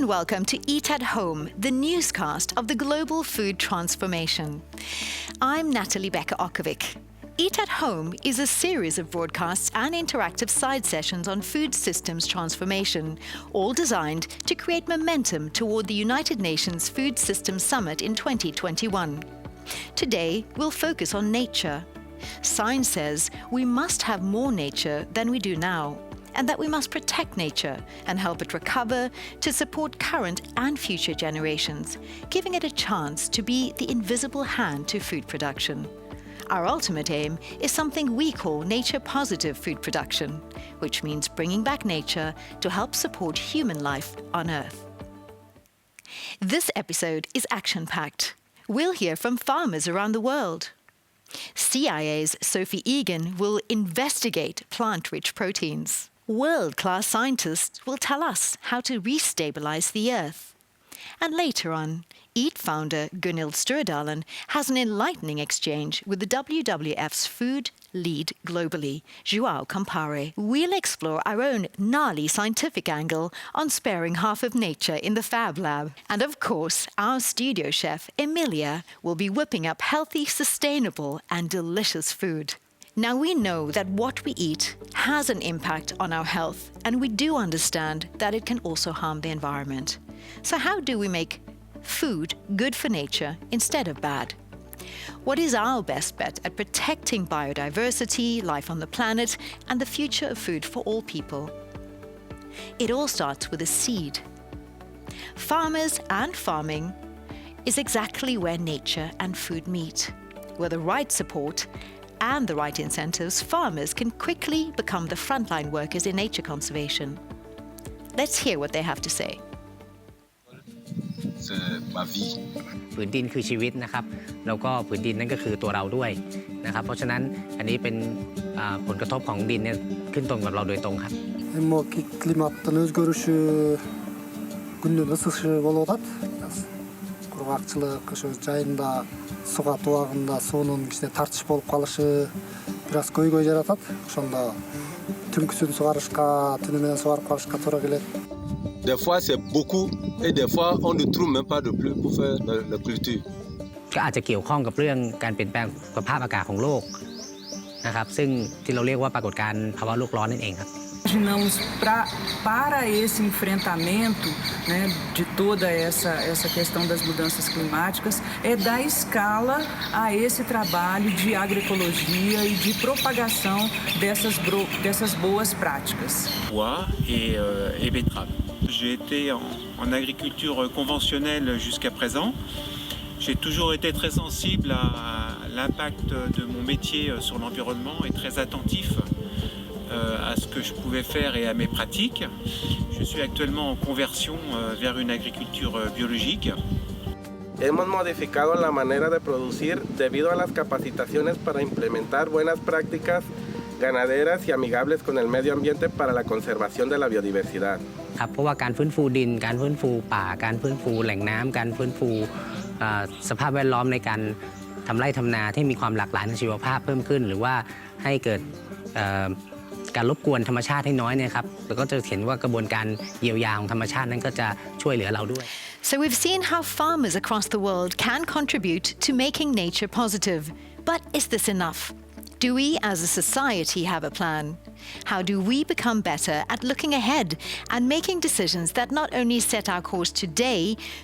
and welcome to Eat at Home, the newscast of the global food transformation. I'm Natalie Becker-Okovic. Eat at Home is a series of broadcasts and interactive side sessions on food systems transformation, all designed to create momentum toward the United Nations Food Systems Summit in 2021. Today, we'll focus on nature. Science says we must have more nature than we do now, and that we must protect nature and help it recover to support current and future generations, giving it a chance to be the invisible hand to food production. Our ultimate aim is something we call nature-positive food production, which means bringing back nature to help support human life on Earth. This episode is action-packed. We'll hear from farmers around the world. CIA's Sophie Egan will investigate plant-rich proteins. World-class scientists will tell us how to restabilize the Earth. And later on, EAT founder Gunhild Stordalen has an enlightening exchange with the WWF's food lead globally, Joao Campari. We'll explore our own gnarly scientific angle on sparing half of nature in the Fab Lab. And of course, our studio chef, Emilia, will be whipping up healthy, sustainable and delicious food. Now we know that what we eat has an impact on our health, and we do understand that it can also harm the environment. So how do we make food good for nature instead of bad? What is our best bet at protecting biodiversity, life on the planet, and the future of food for all people? It all starts with a seed. Farmers and farming is exactly where nature and food meet. With the right support and the right incentives, farmers can quickly become the frontline workers in nature conservation. Let's hear what they have to say. ผืนดินคือชีวิตนะครับแล้วก็ผืนดินนั่นก็คือตัวเราด้วยนะครับเพราะฉะนั้นอันนี้เป็นผลกระทบของดินเนี่ยขึ้นตรงกับเราโดยตรงครับ климаттын өзгөрүшү күндүн ысышы болуп атат кургакчылык ошо жайында суга тубагында суунун кичине тартыш болуп калышы бир аз көйгөй жаратат ошондо түнкүсүн сугарышка түнү менен сугарып калышка туура келет. Des fois c'est beaucoup et des fois on ne trouve même pas de pluie pour faire la culture. ก็อาจจะเกี่ยวข้องกับเรื่องการเปลี่ยนแปลงสภาพอากาศของโลกนะครับซึ่งที่เราเรียกว่าปรากฏการณ์ภาวะโลกร้อนนั่นเองครับ Imaginamos para esse enfrentamento, né, de toda essa questão das mudanças climáticas é dar escala a esse trabalho de agroecologia e de propagação dessas boas práticas. Bois et betterave. J'ai été en agriculture conventionnelle jusqu'à présent. J'ai toujours été très sensible à l'impact de mon métier sur l'environnement et très attentif à ce que je pouvais faire et à mes pratiques. Je suis actuellement en conversion vers une agriculture biologique. Hemos modificado la manera de producir debido a las capacitaciones para implementar buenas prácticas ganaderas y amigables con el medio ambiente para la conservación de la biodiversidad. ครับเพราะว่าการฟื้นฟูดินการฟื้นฟูป่าการฟื้นฟูแหล่งน้ำการฟื้นฟูสภาพแวดล้อมในการทำไร่ทำนาที่มีความหลากหลายทางชีวภาพเพิ่มขึ้นหรือว่าให้เกิดการรบกวนธรรมชาติให้น้อยเนี่ยครับแล้วก็จะเห็นว่ากระบวนการเยียวยาของธรรมชาตินั้นก็จะช่วยเหลือเราด้วย So we've seen how farmers across the world can contribute to making nature positive. But is this enough? Do we as a society have a plan? How do we become better at looking ahead and making decisions that not only set our course today,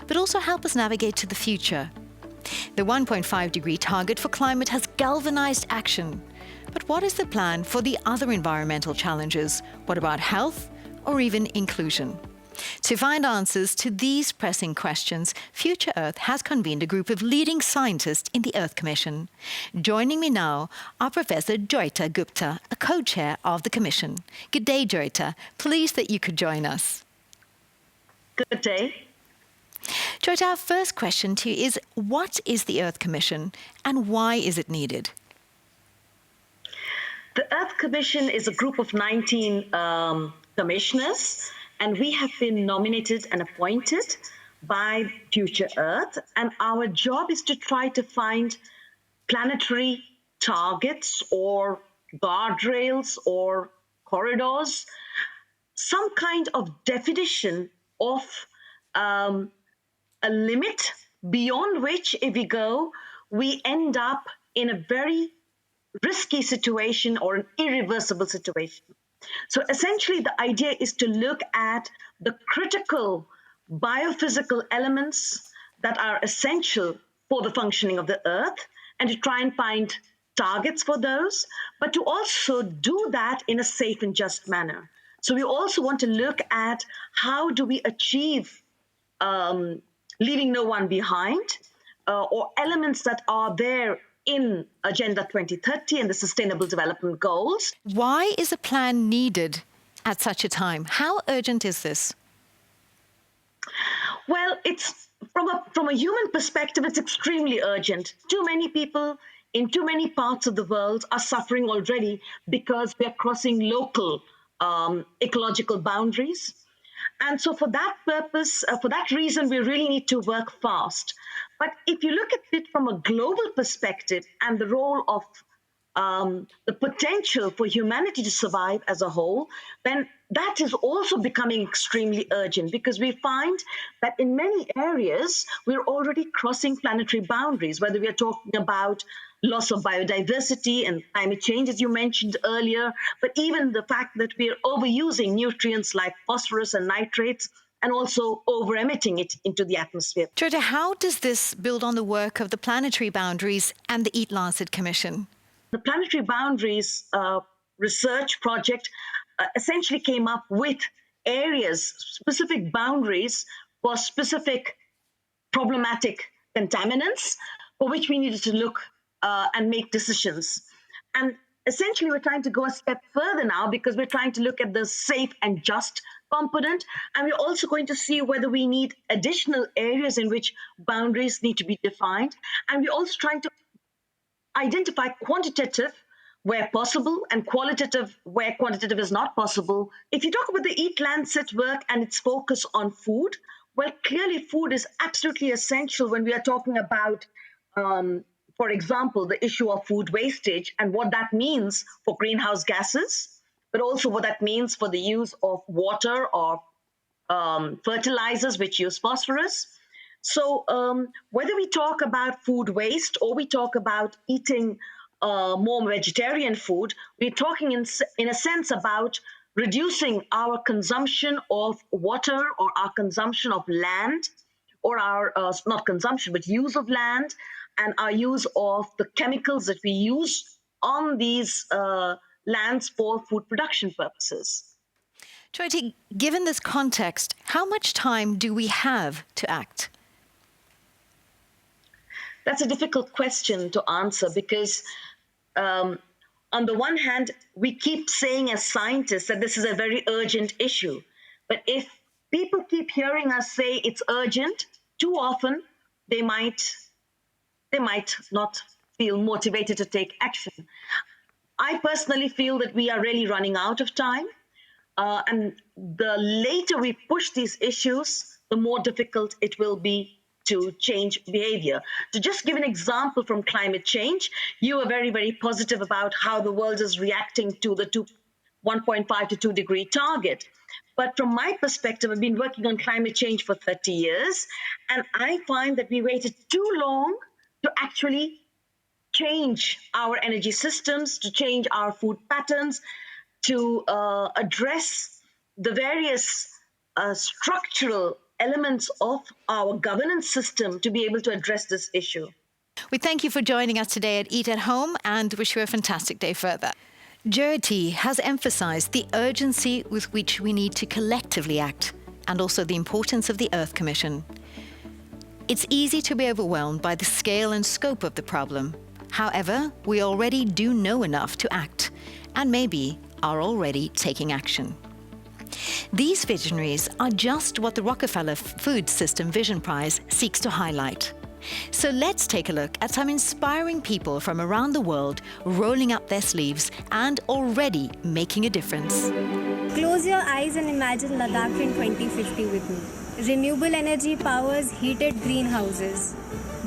but also help us navigate to the future? The 1.5-degree target for climate has galvanized action. But what is the plan for the other environmental challenges? What about health or even inclusion? To find answers to these pressing questions, Future Earth has convened a group of leading scientists in the Earth Commission. Joining me now are Professor Joita Gupta, a co-chair of the Commission. Good day, Joita. Pleased that you could join us. Good day. Joita, our first question to you is, what is the Earth Commission and why is it needed? The Earth Commission is a group of 19 commissioners, and we have been nominated and appointed by Future Earth. And our job is to try to find planetary targets or guardrails or corridors, some kind of definition of a limit beyond which, if we go, we end up in a very risky situation or an irreversible situation. So essentially, the idea is to look at the critical biophysical elements that are essential for the functioning of the Earth and to try and find targets for those, but to also do that in a safe and just manner. So we also want to look at how do we achieve leaving no one behind, or elements that are there in Agenda 2030 and the Sustainable Development Goals. Why is a plan needed at such a time? How urgent is this? Well, it's from a human perspective, it's extremely urgent. Too many people in too many parts of the world are suffering already because we are crossing local ecological boundaries. And so for that purpose, for that reason, we really need to work fast. But if you look at it from a global perspective and the role of the potential for humanity to survive as a whole, then that is also becoming extremely urgent, because we find that in many areas, we're already crossing planetary boundaries, whether we are talking about loss of biodiversity and climate change, as you mentioned earlier, but even the fact that we're overusing nutrients like phosphorus and nitrates and also over-emitting it into the atmosphere. Georgia, how does this build on the work of the Planetary Boundaries and the Eat Lancet Commission? The Planetary Boundaries research project essentially came up with areas, specific boundaries for specific problematic contaminants for which we needed to look and make decisions. And essentially, we're trying to go a step further now, because we're trying to look at the safe and just component. And we're also going to see whether we need additional areas in which boundaries need to be defined. And we're also trying to identify quantitative where possible and qualitative where quantitative is not possible. If you talk about the Eat Lancet work and its focus on food, well, clearly food is absolutely essential when we are talking about for example, the issue of food wastage and what that means for greenhouse gases, but also what that means for the use of water or fertilizers which use phosphorus. So whether we talk about food waste or we talk about eating more vegetarian food, we're talking in a sense about reducing our consumption of water or our consumption of land, or our, not consumption, but use of land, and our use of the chemicals that we use on these lands for food production purposes. Jyoti, given this context, how much time do we have to act? That's a difficult question to answer, because on the one hand, we keep saying as scientists that this is a very urgent issue. But if people keep hearing us say it's urgent too often, they might not feel motivated to take action. I personally feel that we are really running out of time. And the later we push these issues, the more difficult it will be to change behavior. To just give an example from climate change, you were very, very positive about how the world is reacting to the 1.5 to 2 degree target. But from my perspective, I've been working on climate change for 30 years, and I find that we waited too long to actually change our energy systems, to change our food patterns, to address the various structural elements of our governance system to be able to address this issue. We thank you for joining us today at Eat at Home and wish you a fantastic day further. Jyoti has emphasized the urgency with which we need to collectively act, and also the importance of the Earth Commission. It's easy to be overwhelmed by the scale and scope of the problem. However, we already do know enough to act, and maybe are already taking action. These visionaries are just what the Rockefeller Food System Vision Prize seeks to highlight. So let's take a look at some inspiring people from around the world rolling up their sleeves and already making a difference. Close your eyes and imagine Ladakh in 2050 with me. Renewable energy powers heated greenhouses.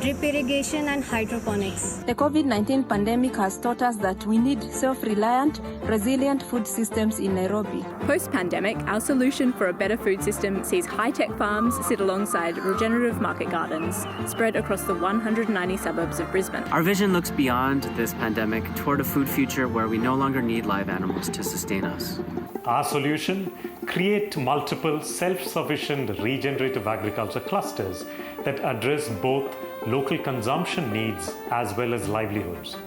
drip irrigation, and hydroponics. The COVID-19 pandemic has taught us that we need self-reliant, resilient food systems in Nairobi. Post-pandemic, our solution for a better food system sees high-tech farms sit alongside regenerative market gardens spread across the 190 suburbs of Brisbane. Our vision looks beyond this pandemic toward a food future where we no longer need live animals to sustain us. Our solution: create multiple self-sufficient regenerative agriculture clusters that address both local consumption needs as well as livelihoods.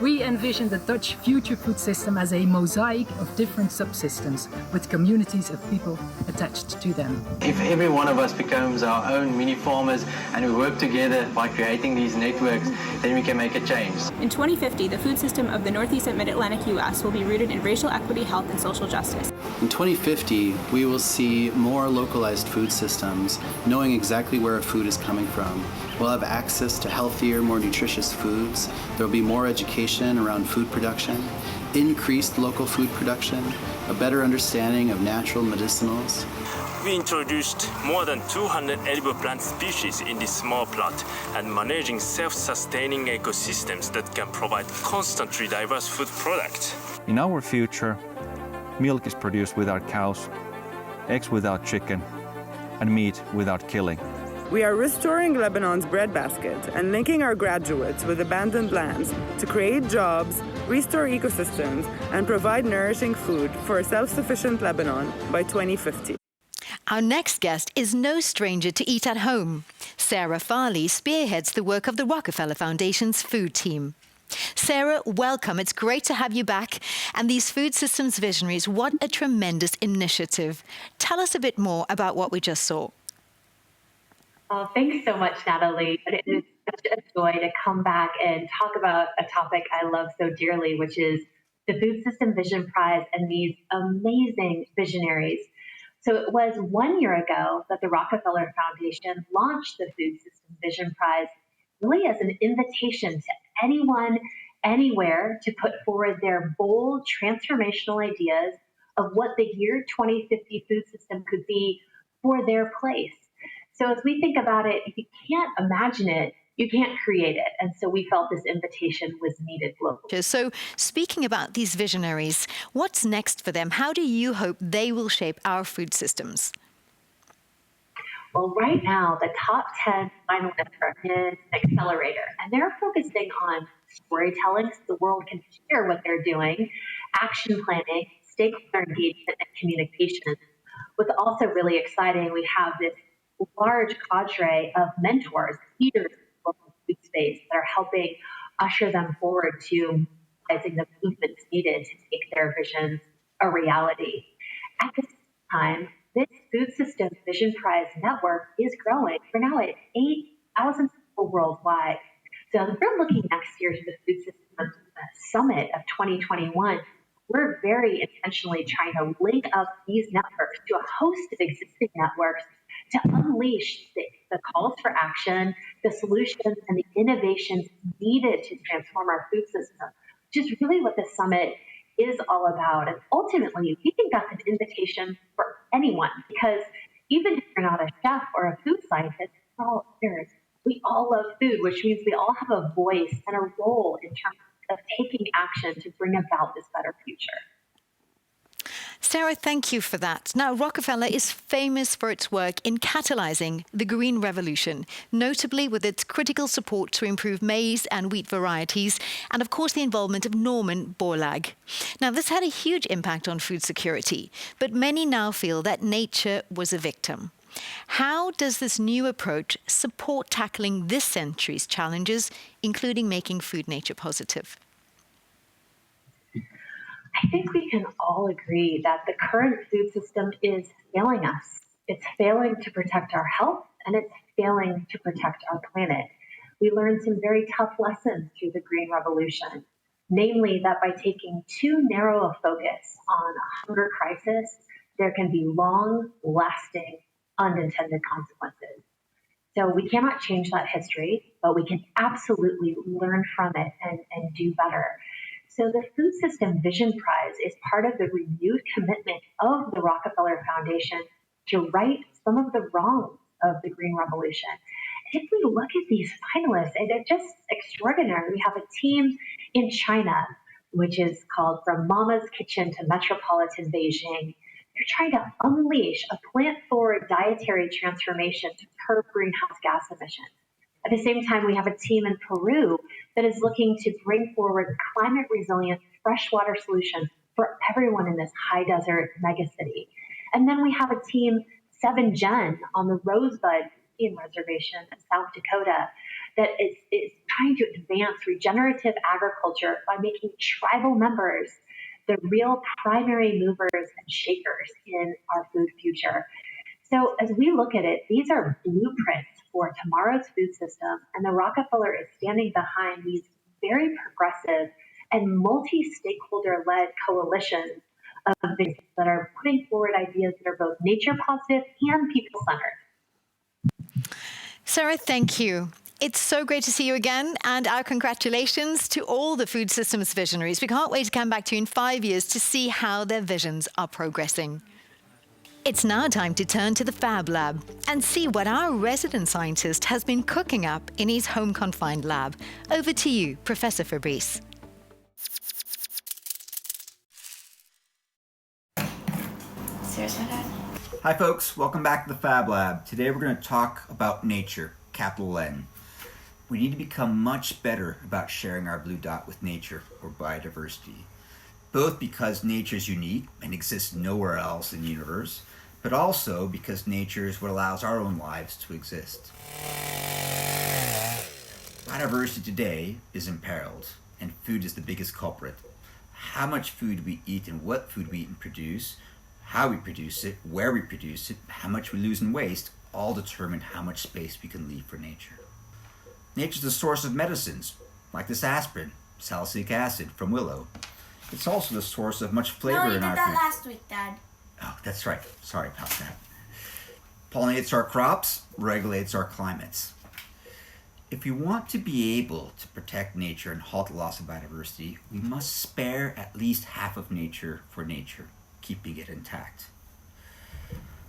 We envision the Dutch future food system as a mosaic of different subsystems with communities of people attached to them. If every one of us becomes our own mini farmers and we work together by creating these networks, then we can make a change. In 2050, the food system of the Northeast and Mid-Atlantic US will be rooted in racial equity, health, and social justice. In 2050, we will see more localized food systems, knowing exactly where our food is coming from. We'll have access to healthier, more nutritious foods. There will be more education around food production, increased local food production, a better understanding of natural medicinals. We introduced more than 200 edible plant species in this small plot and managing self-sustaining ecosystems that can provide constantly diverse food products. In our future, milk is produced without cows, eggs without chicken, and meat without killing. We are restoring Lebanon's breadbasket and linking our graduates with abandoned lands to create jobs, restore ecosystems, and provide nourishing food for a self-sufficient Lebanon by 2050. Our next guest is no stranger to Eat at Home. Sarah Farley spearheads the work of the Rockefeller Foundation's food team. Sarah, welcome. It's great to have you back. And these food systems visionaries, what a tremendous initiative. Tell us a bit more about what we just saw. Oh, thanks so much, Natalie. It is such a joy to come back and talk about a topic I love so dearly, which is the Food System Vision Prize and these amazing visionaries. So it was 1 year ago that the Rockefeller Foundation launched the Food System Vision Prize, really as an invitation to anyone, anywhere, to put forward their bold, transformational ideas of what the year 2050 food system could be for their place. So as we think about it, if you can't imagine it, you can't create it. And so we felt this invitation was needed globally. So speaking about these visionaries, what's next for them? How do you hope they will shape our food systems? Well, right now, the top 10 finalists are in an accelerator, and they're focusing on storytelling so the world can hear what they're doing, action planning, stakeholder engagement, and communication. What's also really exciting, we have this large cadre of mentors, leaders in the local food space that are helping usher them forward to realizing the movements needed to make their visions a reality. At the same time, this Food System Vision Prize network is growing. We're now at 8,000 people worldwide. So if we're looking next year to the Food System Summit of 2021, we're very intentionally trying to link up these networks to a host of existing networks to unleash the calls for action, the solutions, and the innovations needed to transform our food system, which is really what the summit is all about. And ultimately, we think that's an invitation for anyone, because even if you're not a chef or a food scientist, we're all ears. We all love food, which means we all have a voice and a role in terms of taking action to bring about this better future. Sarah, thank you for that. Now, Rockefeller is famous for its work in catalyzing the green revolution, notably with its critical support to improve maize and wheat varieties, and of course the involvement of Norman Borlaug. Now, this had a huge impact on food security, but many now feel that nature was a victim. How does this new approach support tackling this century's challenges, including making food nature positive? I think we can all agree that the current food system is failing us. It's failing to protect our health, and it's failing to protect our planet. We learned some very tough lessons through the Green Revolution, namely that by taking too narrow a focus on a hunger crisis, there can be long-lasting unintended consequences. So we cannot change that history, but we can absolutely learn from it and do better. So the Food System Vision Prize is part of the renewed commitment of the Rockefeller Foundation to right some of the wrongs of the Green Revolution. if we look at these finalists, they're just extraordinary. We have a team in China, which is called From Mama's Kitchen to Metropolitan Beijing. They're trying to unleash a plant-forward dietary transformation to curb greenhouse gas emissions. At the same time, we have a team in Peru that is looking to bring forward climate-resilient freshwater solutions for everyone in this high desert megacity. And then we have a team, 7Gen, on the Rosebud Indian Reservation in South Dakota that is trying to advance regenerative agriculture by making tribal members the real primary movers and shakers in our food future. So as we look at it, these are blueprints for tomorrow's food system, and the Rockefeller is standing behind these very progressive and multi-stakeholder-led coalitions of businesses that are putting forward ideas that are both nature positive and people-centered. Sarah, thank you. It's so great to see you again, and our congratulations to all the food systems visionaries. We can't wait to come back to you in 5 years to see how their visions are progressing. It's now time to turn to the Fab Lab and see what our resident scientist has been cooking up in his home-confined lab. Over to you, Professor Fabrice. Hi folks, welcome back to the Fab Lab. Today we're going to talk about nature, capital N. We need to become much better about sharing our blue dot with nature, or biodiversity. Both because nature is unique and exists nowhere else in the universe, but also because nature is what allows our own lives to exist. Biodiversity today is imperiled, and food is the biggest culprit. How much food we eat and what food we eat and produce, how we produce it, where we produce it, how much we lose and waste, all determine how much space we can leave for nature. Nature's the source of medicines, like this aspirin, salicylic acid from willow. It's also the source of much flavor in our food. No, you did that last week, Dad. Oh, that's right. Sorry about that. Pollinates our crops, regulates our climates. If we want to be able to protect nature and halt the loss of biodiversity, we must spare at least half of nature for nature, keeping it intact.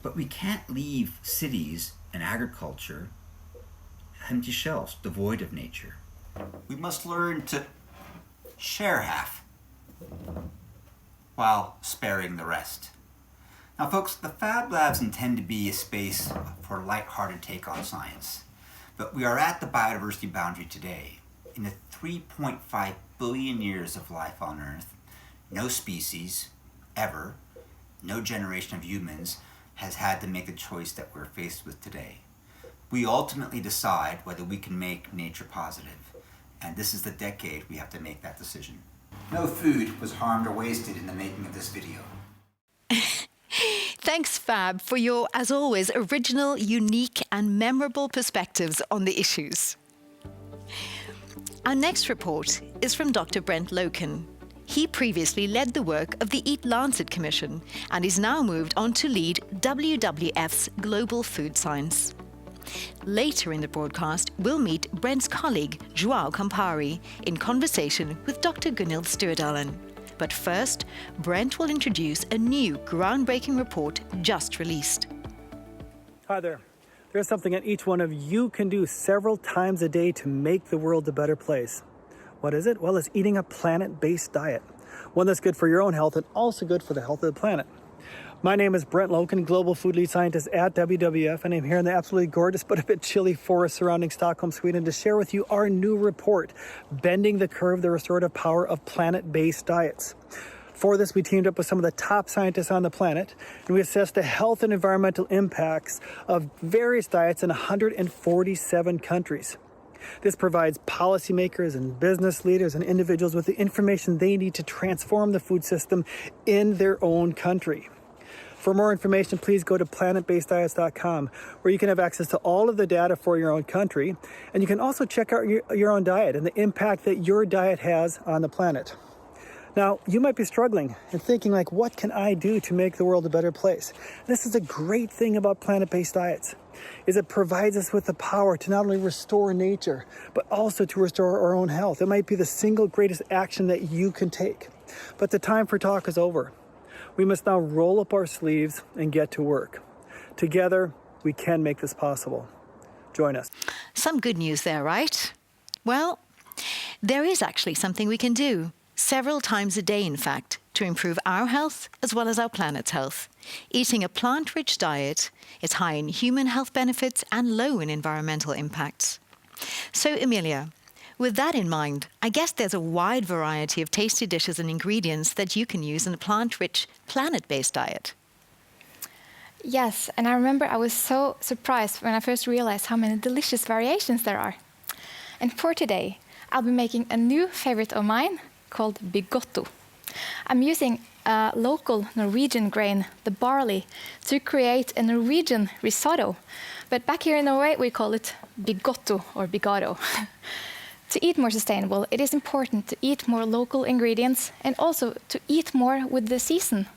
But we can't leave cities and agriculture empty shells, devoid of nature. We must learn to share half while sparing the rest. Now folks, the Fab Labs intend to be a space for a lighthearted take on science, but we are at the biodiversity boundary today. In the 3.5 billion years of life on Earth, no species, ever, no generation of humans has had to make the choice that we're faced with today. We ultimately decide whether we can make nature positive, and this is the decade we have to make that decision. No food was harmed or wasted in the making of this video. Thanks, Fab, for your, as always, original, unique and memorable perspectives on the issues. Our next report is from Dr. Brent Loken. He previously led the work of the Eat Lancet Commission and is now moved on to lead WWF's Global Food Science. Later in the broadcast, we'll meet Brent's colleague, Joao Campari, in conversation with Dr. Gunhild Stordalen. But first, Brent will introduce a new groundbreaking report just released. Hi there. There's something that each one of you can do several times a day to make the world a better place. What is it? Well, it's eating a planet-based diet. One that's good for your own health and also good for the health of the planet. My name is Brent Loken, Global Food Lead Scientist at WWF, and I'm here in the absolutely gorgeous but a bit chilly forest surrounding Stockholm, Sweden, to share with you our new report, Bending the Curve, the Restorative Power of Planet-Based Diets. For this, we teamed up with some of the top scientists on the planet, and we assessed the health and environmental impacts of various diets in 147 countries. This provides policymakers and business leaders and individuals with the information they need to transform the food system in their own country. For more information, please go to planetbaseddiets.com, where you can have access to all of the data for your own country, and you can also check out your own diet and the impact that your diet has on the planet. Now, you might be struggling and thinking, like, what can I do to make the world a better place? This is a great thing about plant-based diets, is it provides us with the power to not only restore nature, but also to restore our own health. It might be the single greatest action that you can take. But the time for talk is over. We must now roll up our sleeves and get to work. Together, we can make this possible. Join us. Some good news there, right? Well, there is actually something we can do, several times a day, in fact, to improve our health as well as our planet's health. Eating a plant-rich diet is high in human health benefits and low in environmental impacts. So, Emilia, with that in mind, I guess there's a wide variety of tasty dishes and ingredients that you can use in a plant-rich, planet-based diet. Yes, and I remember I was so surprised when I first realized how many delicious variations there are. And for today, I'll be making a new favorite of mine called Bigoto. I'm using a local Norwegian grain, the barley, to create a Norwegian risotto. But back here in Norway, we call it Bigoto or Bigoto. To eat more sustainable, it is important to eat more local ingredients and also to eat more with the season.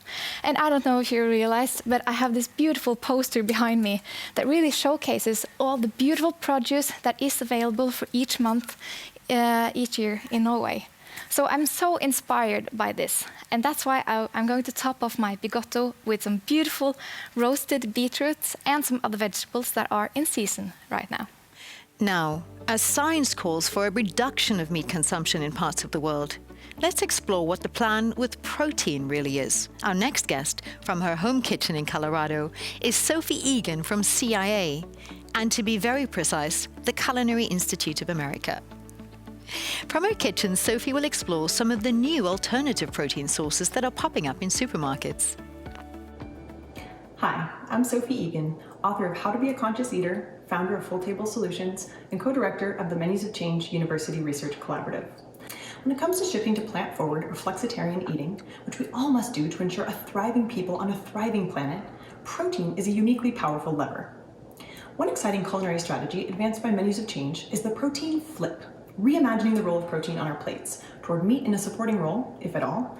And I don't know if you realized, but I have this beautiful poster behind me that really showcases all the beautiful produce that is available for each month, each year in Norway. So I'm so inspired by this, and that's why I'm going to top off my Bigoto with some beautiful roasted beetroots and some other vegetables that are in season right now. Now, as science calls for a reduction of meat consumption in parts of the world, let's explore what the plan with protein really is. Our next guest, from her home kitchen in Colorado, is Sophie Egan from CIA, and to be very precise, the Culinary Institute of America. From her kitchen, Sophie will explore some of the new alternative protein sources that are popping up in supermarkets. Hi, I'm Sophie Egan, author of How to Be a Conscious Eater, founder of Full Table Solutions, and co-director of the Menus of Change University Research Collaborative. When it comes to shifting to plant-forward or flexitarian eating, which we all must do to ensure a thriving people on a thriving planet, protein is a uniquely powerful lever. One exciting culinary strategy advanced by Menus of Change is the protein flip, reimagining the role of protein on our plates toward meat in a supporting role, if at all,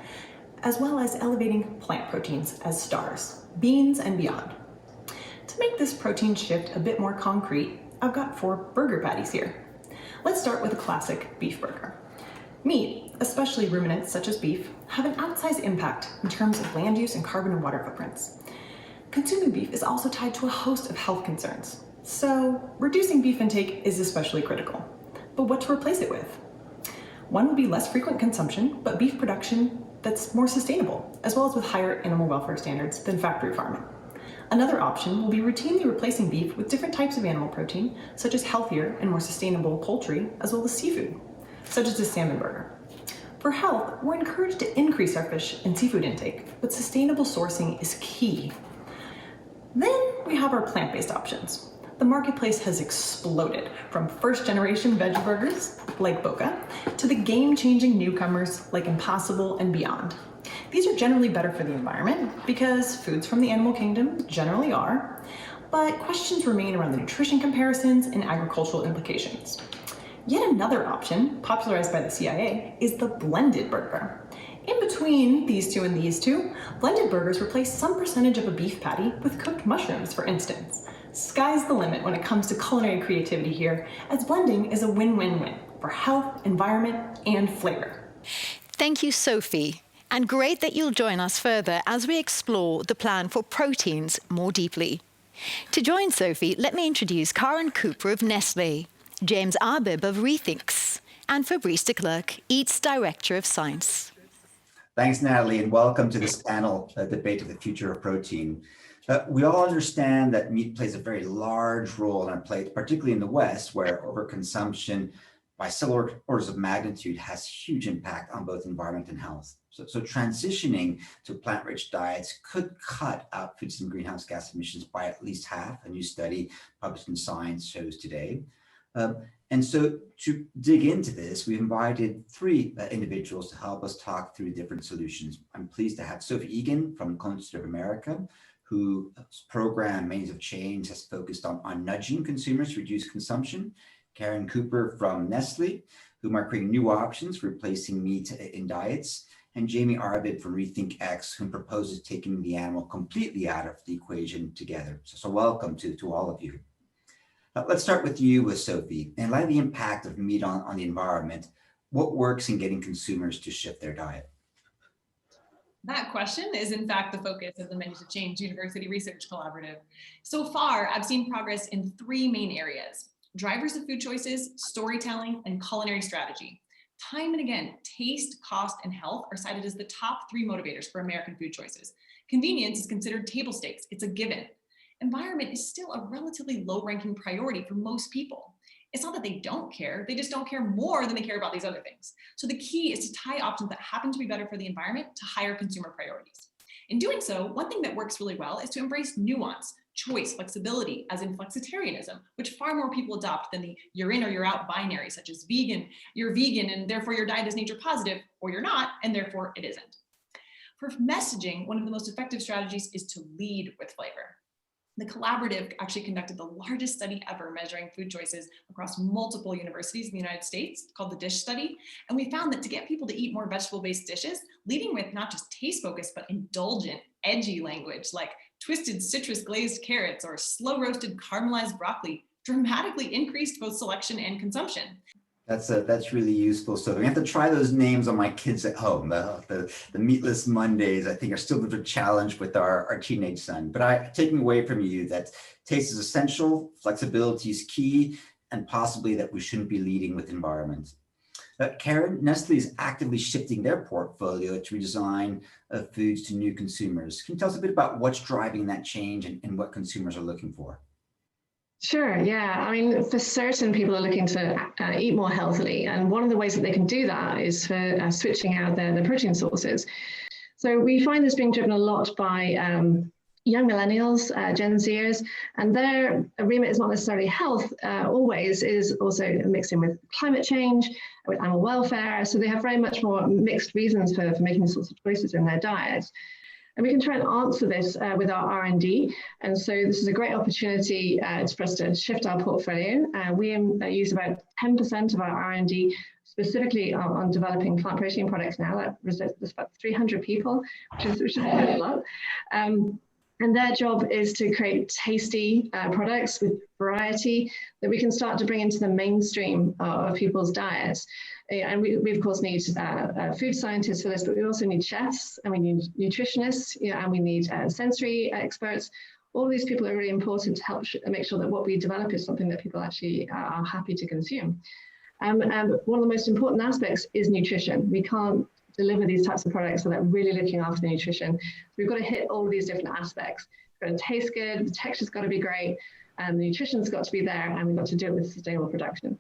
as well as elevating plant proteins as stars, beans and beyond. To make this protein shift a bit more concrete, I've got 4 burger patties here. Let's start with a classic beef burger. Meat, especially ruminants such as beef, have an outsized impact in terms of land use and carbon and water footprints. Consuming beef is also tied to a host of health concerns, so reducing beef intake is especially critical. But what to replace it with? One would be less frequent consumption, but beef production that's more sustainable, as well as with higher animal welfare standards than factory farming. Another option will be routinely replacing beef with different types of animal protein, such as healthier and more sustainable poultry, as well as seafood, such as the salmon burger. For health, we're encouraged to increase our fish and seafood intake, but sustainable sourcing is key. Then we have our plant-based options. The marketplace has exploded from first-generation veg burgers, like Boca, to the game-changing newcomers like Impossible and Beyond. These are generally better for the environment because foods from the animal kingdom generally are, but questions remain around the nutrition comparisons and agricultural implications. Yet another option, popularized by the CIA, is the blended burger. In between these two and these two, blended burgers replace some percentage of a beef patty with cooked mushrooms, for instance. Sky's the limit when it comes to culinary creativity here, as blending is a win-win-win for health, environment, and flavor. Thank you, Sophie. And great that you'll join us further as we explore the plan for proteins more deeply. To join Sophie, let me introduce Karen Cooper of Nestlé, James Arbib of Rethinks, and Fabrice de Klerk, EAT's Director of Science. Thanks, Natalie, and welcome to this panel debate of the future of protein. We all understand that meat plays a very large role on our plate, particularly in the West, where overconsumption by several orders of magnitude has huge impact on both environment and health. So transitioning to plant-rich diets could cut out foods and greenhouse gas emissions by at least half, a new study published in Science shows today. And so to dig into this, we've invited 3 individuals to help us talk through different solutions. I'm pleased to have Sophie Egan from the Institute of America, whose program, Menus of Change, has focused on nudging consumers to reduce consumption. Karen Cooper from Nestlé, whom are creating new options for replacing meat in diets. And Jamie Arbib from Rethink X, who proposes taking the animal completely out of the equation together. So welcome to all of you. Let's start with you, Sophie. In light of the impact of meat on the environment, what works in getting consumers to shift their diet? That question is in fact the focus of the Menus of Change University Research Collaborative. So far, I've seen progress in 3 main areas. drivers of food choices, storytelling, and culinary strategy. Time and again, taste, cost, and health are cited as the top 3 motivators for American food choices. Convenience is considered table stakes, it's a given. Environment is still a relatively low-ranking priority for most people. It's not that they don't care, they just don't care more than they care about these other things. So the key is to tie options that happen to be better for the environment to higher consumer priorities. In doing so, one thing that works really well is to embrace nuance, choice, flexibility, as in flexitarianism, which far more people adopt than the you're in or you're out binary, such as vegan, you're vegan and therefore your diet is nature positive, or you're not and therefore it isn't. For messaging, one of the most effective strategies is to lead with flavor. The collaborative actually conducted the largest study ever measuring food choices across multiple universities in the United States, called the DISH study. And we found that to get people to eat more vegetable-based dishes, leading with not just taste focused, but indulgent, edgy language like twisted citrus glazed carrots or slow roasted caramelized broccoli dramatically increased both selection and consumption. That's really useful. So we have to try those names on my kids at home. The meatless Mondays, I think, are still a challenge with our teenage son. But taking away from you that taste is essential, flexibility is key, and possibly that we shouldn't be leading with environment. Karen, Nestle is actively shifting their portfolio to redesign foods to new consumers. Can you tell us a bit about what's driving that change and what consumers are looking for? Sure, yeah. I mean, for certain, people are looking to eat more healthily. And one of the ways that they can do that is for switching out their protein sources. So we find this being driven a lot by young millennials, Gen Zers, and their remit is not necessarily health always, it is also mixed in with climate change, with animal welfare. So they have very much more mixed reasons for making these sorts of choices in their diets. And we can try and answer this with our R&D. And so this is a great opportunity for us to shift our portfolio. We use about 10% of our R&D specifically on developing plant protein products now. That results about 300 people, which is quite a lot. And their job is to create tasty products with variety that we can start to bring into the mainstream of people's diets. And we of course need food scientists for this, but we also need chefs, and we need nutritionists, and we need sensory experts. All of these people are really important to help make sure that what we develop is something that people actually are happy to consume. And one of the most important aspects is nutrition. We can't deliver these types of products without really looking after the nutrition. So we've got to hit all of these different aspects. It's got to taste good, the texture's got to be great, and the nutrition's got to be there, and we've got to do it with sustainable production.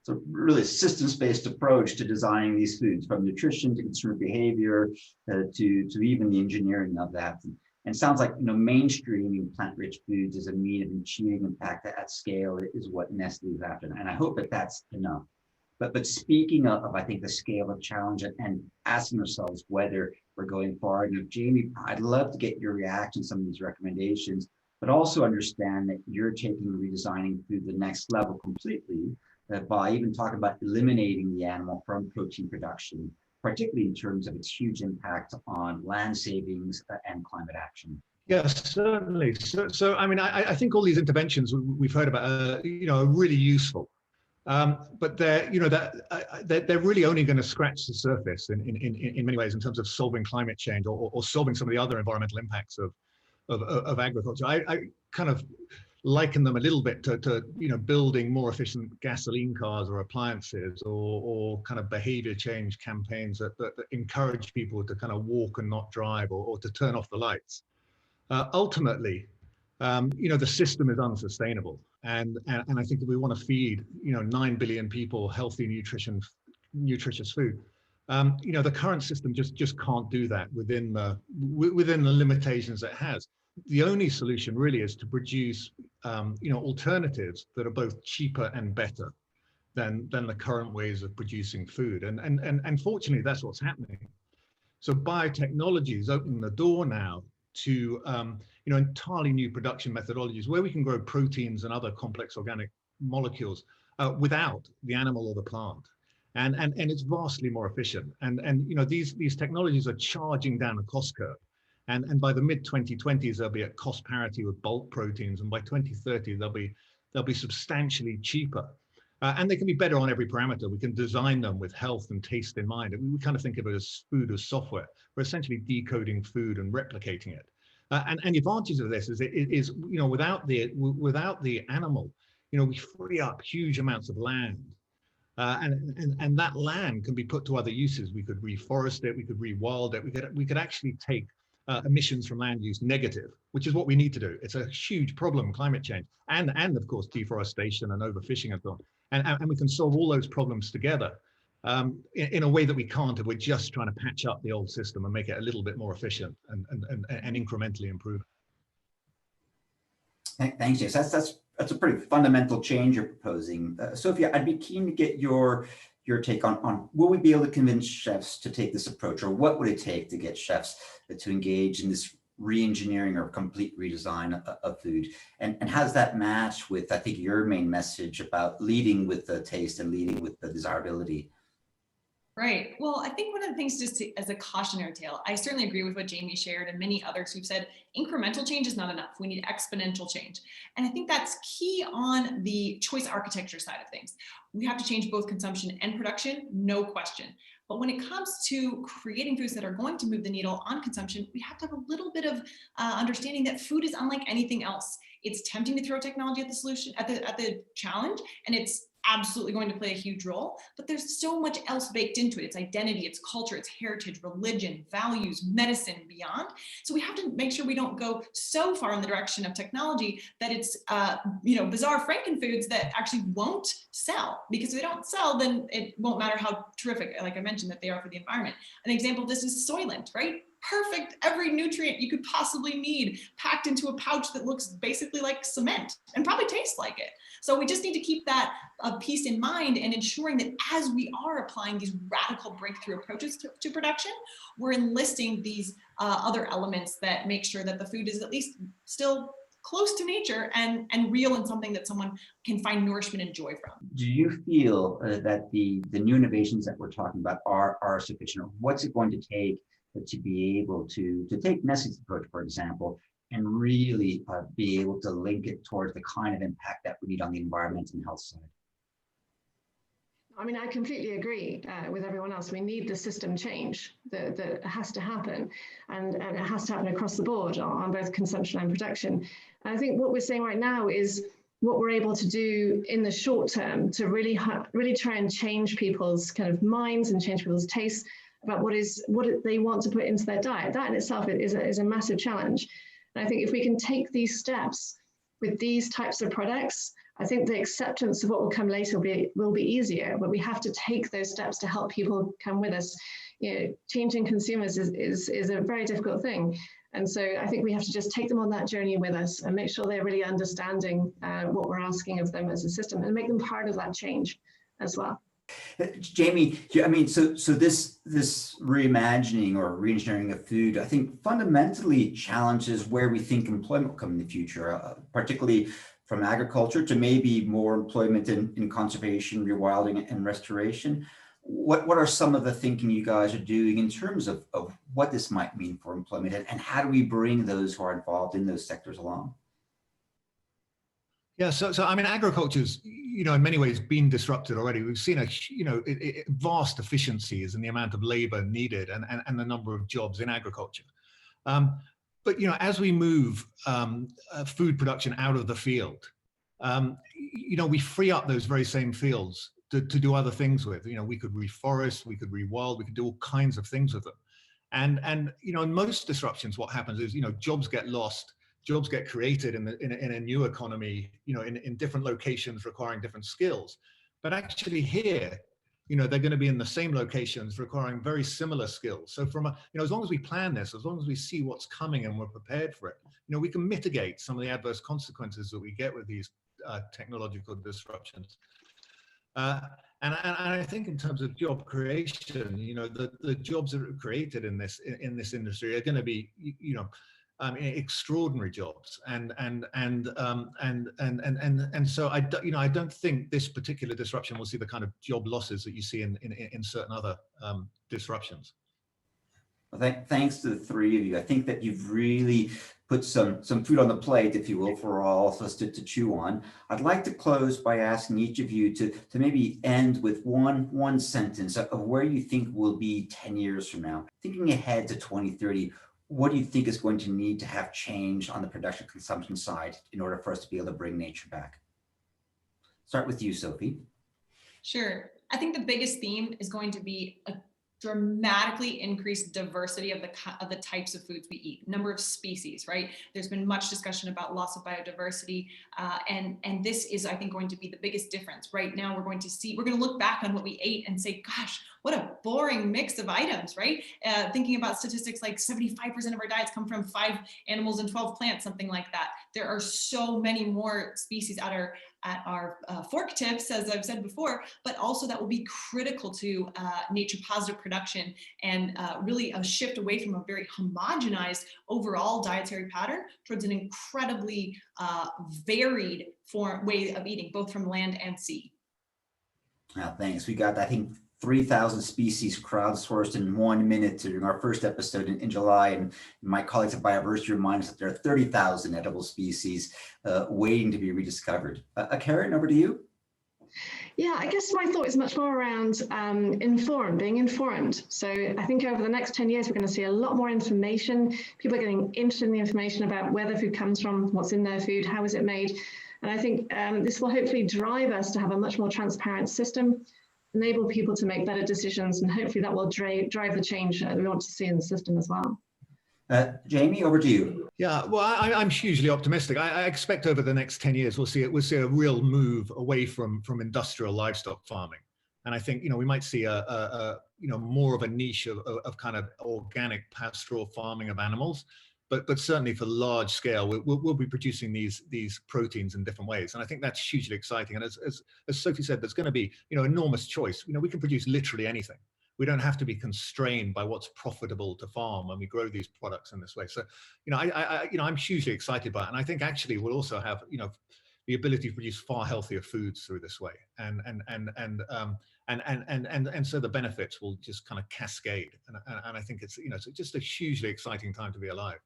So really a systems-based approach to designing these foods, from nutrition to consumer behavior to even the engineering of that. And it sounds like mainstreaming plant-rich foods as a mean of achieving impact at scale is what Nestle is after. And I hope that that's enough. But speaking of, I think, the scale of challenge and asking ourselves whether we're going forward. Jamie, I'd love to get your reaction to some of these recommendations, but also understand that you're taking redesigning food to the next level completely by even talking about eliminating the animal from protein production, particularly in terms of its huge impact on land savings and climate action. Yes, certainly. So I mean, I think all these interventions we've heard about, are really useful. But they're really only going to scratch the surface in many ways in terms of solving climate change or solving some of the other environmental impacts of agriculture. I kind of liken them a little bit to building more efficient gasoline cars or appliances or kind of behavior change campaigns that encourage people to kind of walk and not drive or to turn off the lights. Ultimately, the system is unsustainable. And I think that we want to feed, 9 billion people healthy, nutritious food. The current system just can't do that within the limitations it has. The only solution really is to produce, alternatives that are both cheaper and better than the current ways of producing food. And fortunately, that's what's happening. So biotechnology is opening the door now to entirely new production methodologies where we can grow proteins and other complex organic molecules without the animal or the plant, and it's vastly more efficient. And these technologies are charging down a cost curve, and by the mid 2020s they'll be at cost parity with bulk proteins, and by 2030 they'll be substantially cheaper. And they can be better on every parameter. We can design them with health and taste in mind. We kind of think of it as food as software. We're essentially decoding food and replicating it. And the advantage of this is without the animal, we free up huge amounts of land. And that land can be put to other uses. We could reforest it, we could rewild it, we could actually take emissions from land use negative, which is what we need to do. It's a huge problem, climate change, and of course deforestation and overfishing and so on. And we can solve all those problems together in a way that we can't if we're just trying to patch up the old system and make it a little bit more efficient and incrementally improve it. Thanks, James. That's a pretty fundamental change you're proposing. Sophia, I'd be keen to get your take on will we be able to convince chefs to take this approach, or what would it take to get chefs to engage in this re-engineering or complete redesign of food? And how does that match with, I think, your main message about leading with the taste and leading with the desirability? Right. Well, I think one of the things, just as a cautionary tale, I certainly agree with what Jamie shared and many others who've said incremental change is not enough. We need exponential change. And I think that's key on the choice architecture side of things. We have to change both consumption and production, no question. But when it comes to creating foods that are going to move the needle on consumption, we have to have a little bit of understanding that food is unlike anything else. It's tempting to throw technology at the solution, at the challenge, and it's absolutely going to play a huge role, but there's so much else baked into it. It's identity, it's culture, it's heritage, religion, values, medicine, beyond. So we have to make sure we don't go so far in the direction of technology that it's, bizarre frankenfoods that actually won't sell, because if they don't sell, then it won't matter how terrific, like I mentioned, that they are for the environment. An example of this is Soylent, right? Perfect, every nutrient you could possibly need packed into a pouch that looks basically like cement and probably tastes like it. So we just need to keep that piece in mind, and ensuring that as we are applying these radical breakthrough approaches to production, we're enlisting these other elements that make sure that the food is at least still close to nature and real, and something that someone can find nourishment and joy from. Do you feel that the new innovations that we're talking about are sufficient? Or what's it going to take to be able to take Nestle's approach, for example, and really be able to link it towards the kind of impact that we need on the environment and health side? I mean, I completely agree with everyone else. We need the system change that has to happen, and it has to happen across the board on both consumption and production. And I think what we're saying right now is what we're able to do in the short term to really try and change people's kind of minds and change people's tastes about what they want to put into their diet. That in itself is a massive challenge. And I think if we can take these steps with these types of products, I think the acceptance of what will come later will be easier, but we have to take those steps to help people come with us. Changing consumers is a very difficult thing. And so I think we have to just take them on that journey with us and make sure they're really understanding what we're asking of them as a system, and make them part of that change as well. Jamie, I mean, so this reimagining or reengineering of food, I think fundamentally challenges where we think employment will come in the future, particularly from agriculture to maybe more employment in conservation, rewilding, and restoration. What are some of the thinking you guys are doing in terms of what this might mean for employment, and how do we bring those who are involved in those sectors along? Yeah, so I mean, agriculture's, in many ways been disrupted already. We've seen vast efficiencies in the amount of labor needed and the number of jobs in agriculture. But as we move food production out of the field, we free up those very same fields to do other things with. We could reforest, we could rewild, we could do all kinds of things with them. And in most disruptions, what happens is jobs get lost. Jobs get created in a new economy, in different locations requiring different skills. But actually here, they're going to be in the same locations requiring very similar skills. So as long as we plan this, as long as we see what's coming and we're prepared for it, we can mitigate some of the adverse consequences that we get with these technological disruptions. And I think in terms of job creation, the jobs that are created in this industry are going to be, extraordinary jobs, and so I don't think this particular disruption will see the kind of job losses that you see in certain other disruptions. Well, thanks to the three of you. I think that you've really put some food on the plate, if you will, for all of us to chew on. I'd like to close by asking each of you to maybe end with one sentence of where you think we'll be 10 years from now. Thinking ahead to 2030, what do you think is going to need to have change on the production consumption side in order for us to be able to bring nature back? Start with you, Sophie. Sure. I think the biggest theme is going to be a dramatically increased diversity of the types of foods we eat, number of species, right? There's been much discussion about loss of biodiversity, and this is, I think, going to be the biggest difference. Right now, we're going to look back on what we ate and say, gosh, what a boring mix of items, right? Thinking about statistics like 75% of our diets come from 5 animals and 12 plants, something like that. There are so many more species at our fork tips, as I've said before, but also that will be critical to nature positive production and really a shift away from a very homogenized overall dietary pattern towards an incredibly varied way of eating, both from land and sea. Thanks. We got, I think, 3,000 species crowdsourced in 1 minute during our first episode in July. And my colleagues at Biodiversity remind us that there are 30,000 edible species waiting to be rediscovered. Karen, over to you. Yeah, I guess my thought is much more around being informed. So I think over the next 10 years, we're going to see a lot more information. People are getting interested in the information about where the food comes from, what's in their food, how is it made. And I think this will hopefully drive us to have a much more transparent system, enable people to make better decisions, and hopefully that will drive the change that we want to see in the system as well. Jamie, over to you. Yeah, well, I'm hugely optimistic. I expect over the next 10 years, we'll see a real move away from industrial livestock farming. And I think, we might see more of a niche of kind of organic pastoral farming of animals. But certainly for large scale, we'll be producing these proteins in different ways. And I think that's hugely exciting. And as Sophie said, there's going to be, enormous choice. We can produce literally anything. We don't have to be constrained by what's profitable to farm when we grow these products in this way. So, I'm hugely excited by it. And I think actually we'll also have, the ability to produce far healthier foods through this way. And so the benefits will just kind of cascade. And I think it's just a hugely exciting time to be alive.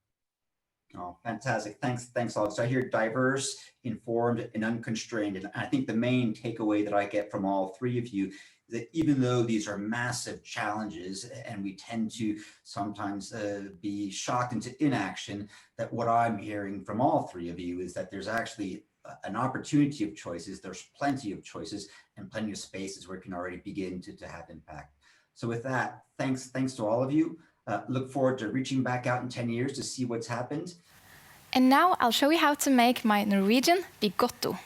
Oh, fantastic. Thanks a lot. So I hear diverse, informed, and unconstrained. And I think the main takeaway that I get from all three of you is that even though these are massive challenges and we tend to sometimes be shocked into inaction, that what I'm hearing from all three of you is that there's actually an opportunity of choices. There's plenty of choices and plenty of spaces where it can already begin to have impact. So with that, thanks to all of you. Look forward to reaching back out in 10 years to see what's happened. And now I'll show you how to make my Norwegian Bigoto.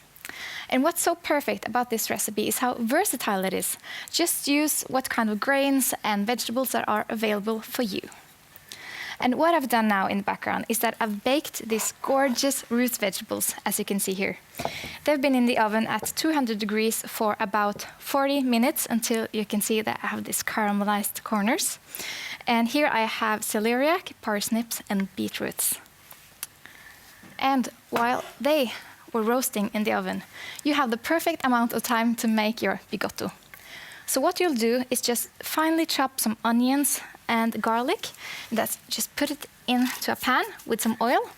And what's so perfect about this recipe is how versatile it is. Just use what kind of grains and vegetables that are available for you. And what I've done now in the background is that I've baked these gorgeous root vegetables, as you can see here. They've been in the oven at 200 degrees for about 40 minutes until you can see that I have these caramelized corners. And here I have celeriac, parsnips, and beetroots. And while they were roasting in the oven, you have the perfect amount of time to make your bigoto. So what you'll do is just finely chop some onions and garlic. That's just put it into a pan with some oil.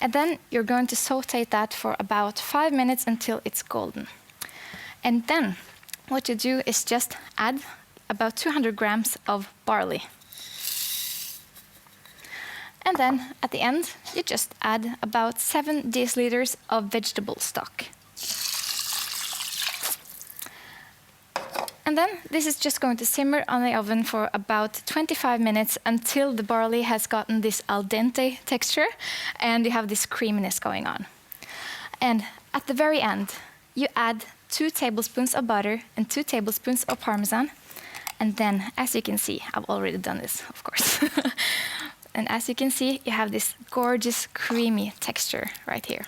And then you're going to saute that for about 5 minutes until it's golden. And then what you do is just add about 200 grams of barley. And then at the end, you just add about 7 deciliters of vegetable stock. And then this is just going to simmer on the oven for about 25 minutes until the barley has gotten this al dente texture and you have this creaminess going on. And at the very end, you add 2 tablespoons of butter and 2 tablespoons of Parmesan. And then, as you can see, I've already done this, of course. And as you can see, you have this gorgeous creamy texture right here.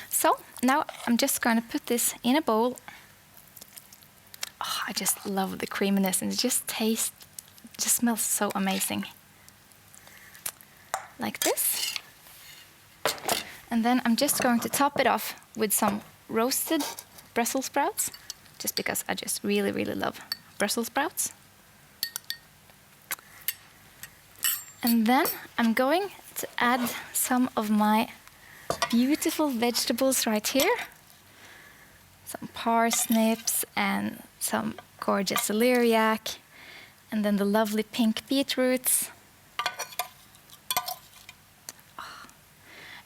So now I'm just going to put this in a bowl. Oh, I just love the creaminess and it just smells so amazing. Like this. And then I'm just going to top it off with some roasted Brussels sprouts, just because I just really, really love Brussels sprouts. And then I'm going to add some of my beautiful vegetables right here. Some parsnips and some gorgeous celeriac, and then the lovely pink beetroots.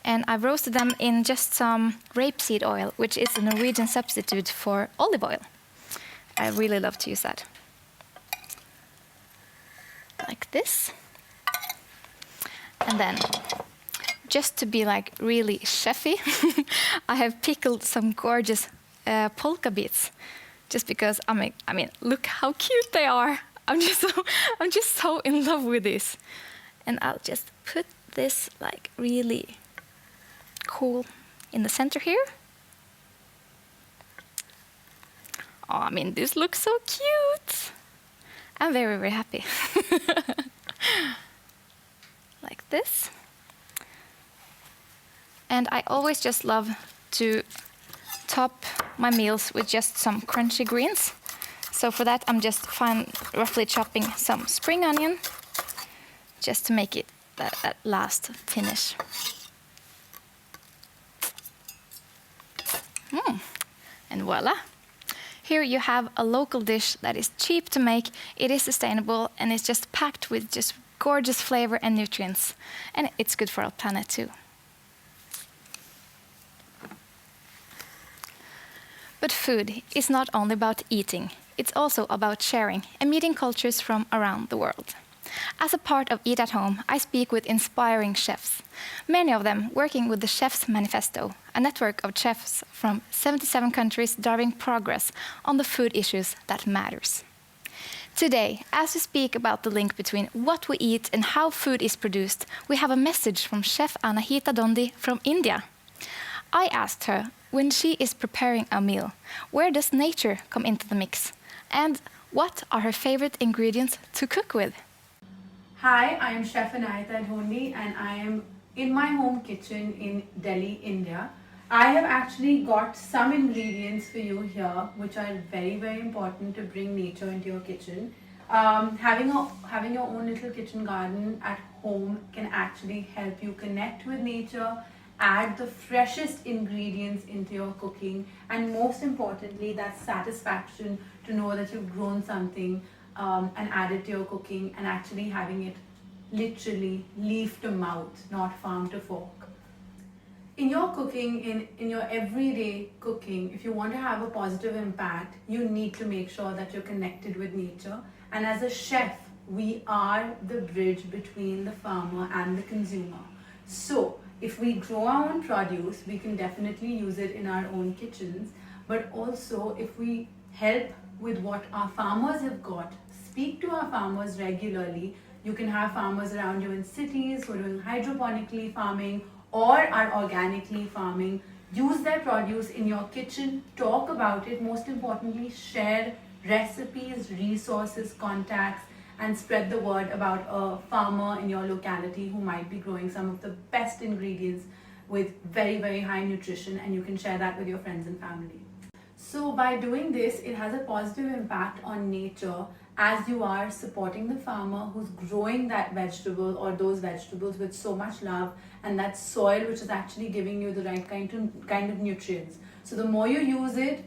And I've roasted them in just some rapeseed oil, which is a Norwegian substitute for olive oil. I really love to use that. Like this. And then, just to be like really chefy, I have pickled some gorgeous polka beets. Just because, I mean, look how cute they are. I'm just so in love with this. And I'll just put this like really cool in the center here. Oh, I mean, this looks so cute. I'm very, very happy. Like this. And I always just love to top my meals with just some crunchy greens. So for that, I'm just roughly chopping some spring onion, just to make it that last finish. And voila. Here you have a local dish that is cheap to make, it is sustainable, and it's just packed with just gorgeous flavor and nutrients. And it's good for our planet too. But food is not only about eating, it's also about sharing and meeting cultures from around the world. As a part of Eat at Home, I speak with inspiring chefs, many of them working with the Chef's Manifesto, a network of chefs from 77 countries driving progress on the food issues that matters. Today, as we speak about the link between what we eat and how food is produced, we have a message from Chef Anahita Dondi from India. I asked her, when she is preparing a meal, where does nature come into the mix? And what are her favorite ingredients to cook with? Hi, I am Chef Anahita Dondi and I am in my home kitchen in Delhi, India. I have actually got some ingredients for you here which are very, very important to bring nature into your kitchen. Having your own little kitchen garden at home can actually help you connect with nature, add the freshest ingredients into your cooking, and most importantly, that satisfaction to know that you've grown something and added to your cooking and actually having it literally leaf to mouth, not farm to fork. In your cooking, in your everyday cooking, if you want to have a positive impact, you need to make sure that you're connected with nature. And as a chef, we are the bridge between the farmer and the consumer. So if we grow our own produce, we can definitely use it in our own kitchens. But also if we help with what our farmers have got, speak to our farmers regularly. You can have farmers around you in cities who are doing hydroponically farming or are organically farming. Use their produce in your kitchen, talk about it. Most importantly, share recipes, resources, contacts, and spread the word about a farmer in your locality who might be growing some of the best ingredients with very, very high nutrition, and you can share that with your friends and family. So by doing this, it has a positive impact on nature as you are supporting the farmer who's growing that vegetable or those vegetables with so much love, and that soil which is actually giving you the right kind of nutrients. So the more you use it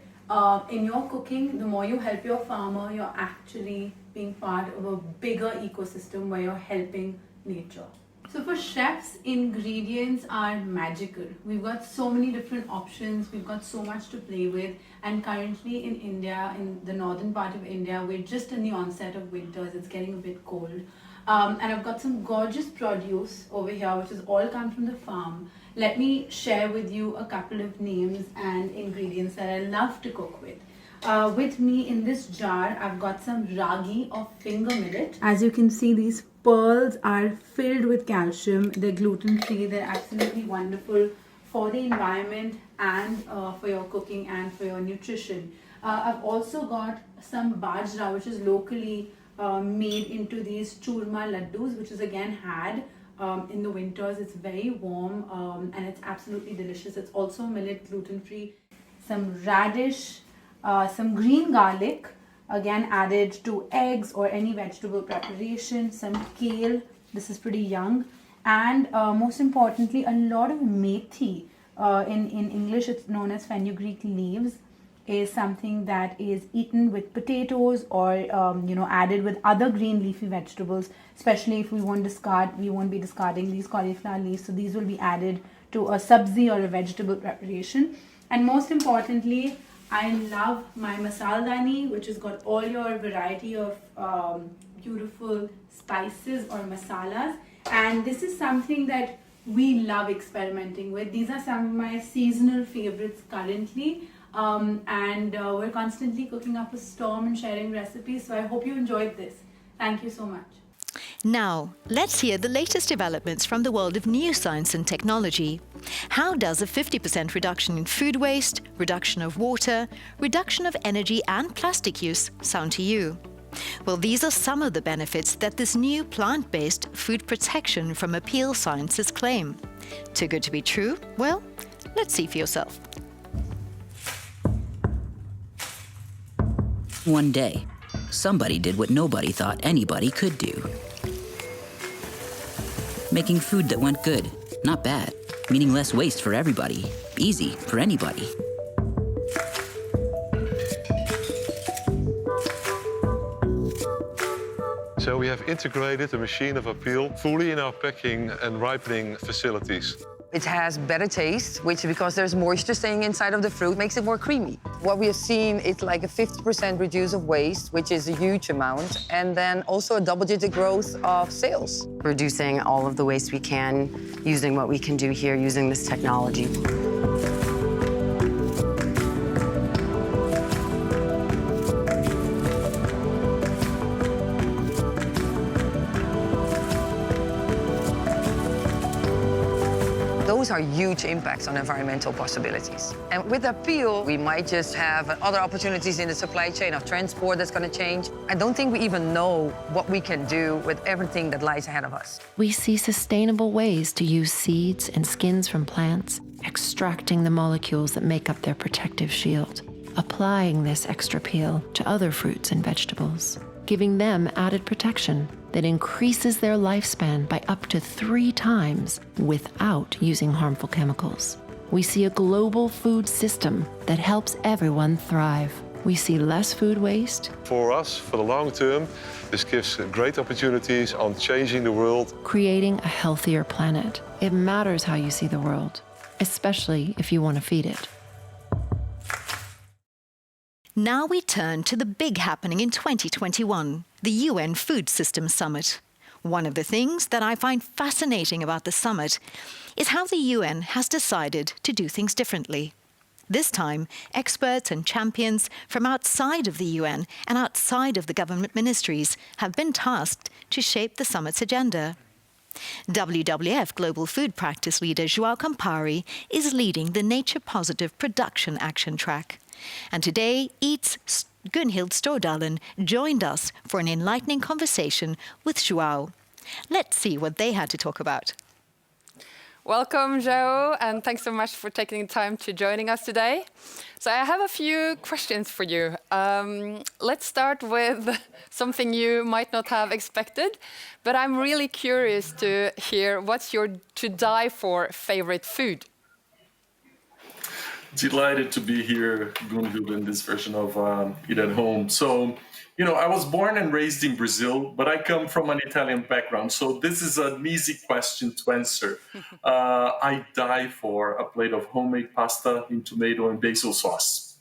in your cooking, the more you help your farmer, you're actually being part of a bigger ecosystem where you're helping nature. So for chefs, ingredients are magical. We've got so many different options, we've got so much to play with, and currently in India, in the northern part of India, we're just in the onset of winters, it's getting a bit cold. And I've got some gorgeous produce over here which has all come from the farm. Let me share with you a couple of names and ingredients that I love to cook with. With me in this jar, I've got some ragi or finger millet. As you can see, these pearls are filled with calcium. They're gluten-free. They're absolutely wonderful for the environment and for your cooking and for your nutrition. I've also got some bajra, which is locally made into these churma laddus, which is again had in the winters. It's very warm and it's absolutely delicious. It's also millet, gluten-free. Some radish, some green garlic, again added to eggs or any vegetable preparation, some kale, this is pretty young, and most importantly a lot of methi, in English it's known as fenugreek leaves, is something that is eaten with potatoes or added with other green leafy vegetables, especially if we won't be discarding these cauliflower leaves, so these will be added to a sabzi or a vegetable preparation. And most importantly, I love my masala dani, which has got all your variety of beautiful spices or masalas. And this is something that we love experimenting with. These are some of my seasonal favorites currently. We're constantly cooking up a storm and sharing recipes. So I hope you enjoyed this. Thank you so much. Now, let's hear the latest developments from the world of new science and technology. How does a 50% reduction in food waste, reduction of water, reduction of energy and plastic use sound to you? Well, these are some of the benefits that this new plant-based food protection from Appeal Sciences claim. Too good to be true? Well, let's see for yourself. One day, somebody did what nobody thought anybody could do. Making food that went good, not bad, meaning less waste for everybody, easy for anybody. So we have integrated the machine of Appeal fully in our packing and ripening facilities. It has better taste, which, because there's moisture staying inside of the fruit, makes it more creamy. What we have seen is like a 50% reduce of waste, which is a huge amount, and then also a double-digit growth of sales. Reducing all of the waste we can, using what we can do here, using this technology. Those are huge impacts on environmental possibilities. And with Appeal, we might just have other opportunities in the supply chain of transport that's going to change. I don't think we even know what we can do with everything that lies ahead of us. We see sustainable ways to use seeds and skins from plants, extracting the molecules that make up their protective shield, applying this extra peel to other fruits and vegetables, giving them added protection that increases their lifespan by up to 3 times without using harmful chemicals. We see a global food system that helps everyone thrive. We see less food waste. For us, for the long term, this gives great opportunities on changing the world. Creating a healthier planet. It matters how you see the world, especially if you want to feed it. Now we turn to the big happening in 2021, the UN Food Systems Summit. One of the things that I find fascinating about the summit is how the UN has decided to do things differently. This time, experts and champions from outside of the UN and outside of the government ministries have been tasked to shape the summit's agenda. WWF Global Food Practice leader Joao Campari is leading the Nature Positive Production Action Track. And today, Eat's Gunhild Stordalen joined us for an enlightening conversation with Joao. Let's see what they had to talk about. Welcome, Joao, and thanks so much for taking the time to joining us today. So I have a few questions for you. Let's start with something you might not have expected, but I'm really curious to hear what's your to-die-for favorite food? Delighted to be here, Gunhild, in this version of Eat at Home. So, I was born and raised in Brazil, but I come from an Italian background. So this is an easy question to answer. I die for a plate of homemade pasta in tomato and basil sauce.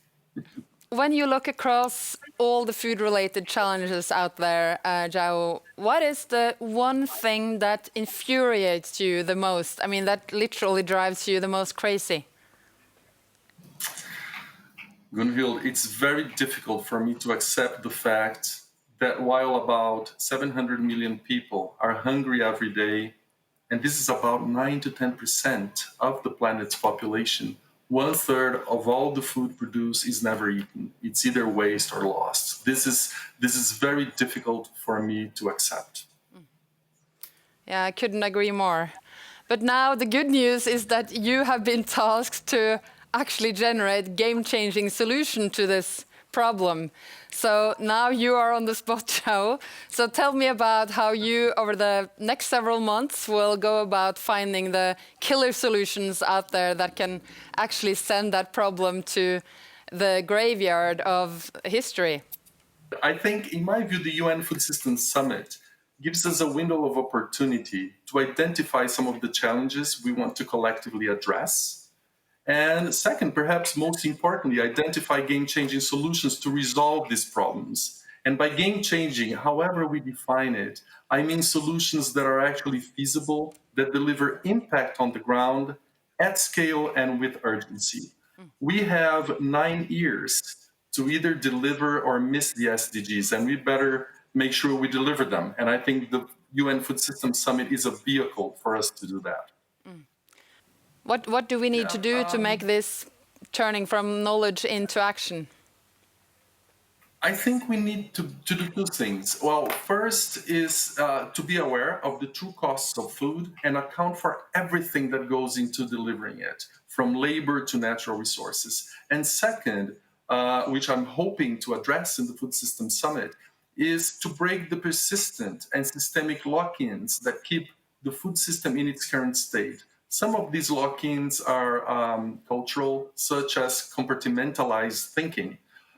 When you look across all the food-related challenges out there, Joao, what is the one thing that infuriates you the most? I mean, that literally drives you the most crazy? Gunhild, it's very difficult for me to accept the fact that while about 700 million people are hungry every day, and this is about 9 to 10% of the planet's population, 1/3 of all the food produced is never eaten. It's either waste or lost. This is very difficult for me to accept. Yeah, I couldn't agree more. But now the good news is that you have been tasked to actually generate game-changing solution to this problem. So now you are on the spot, Joao. So tell me about how you, over the next several months, will go about finding the killer solutions out there that can actually send that problem to the graveyard of history. I think, in my view, the UN Food Systems Summit gives us a window of opportunity to identify some of the challenges we want to collectively address. And second, perhaps most importantly, identify game-changing solutions to resolve these problems. And by game-changing, however we define it, I mean solutions that are actually feasible, that deliver impact on the ground, at scale and with urgency. We have 9 years to either deliver or miss the SDGs, and we better make sure we deliver them. And I think the UN Food Systems Summit is a vehicle for us to do that. What do we need to do to make this turning from knowledge into action? I think we need to do 2 things. Well, first is to be aware of the true costs of food and account for everything that goes into delivering it, from labor to natural resources. And second, which I'm hoping to address in the Food Systems Summit, is to break the persistent and systemic lock-ins that keep the food system in its current state. Some of these lock-ins are cultural, such as compartmentalized thinking,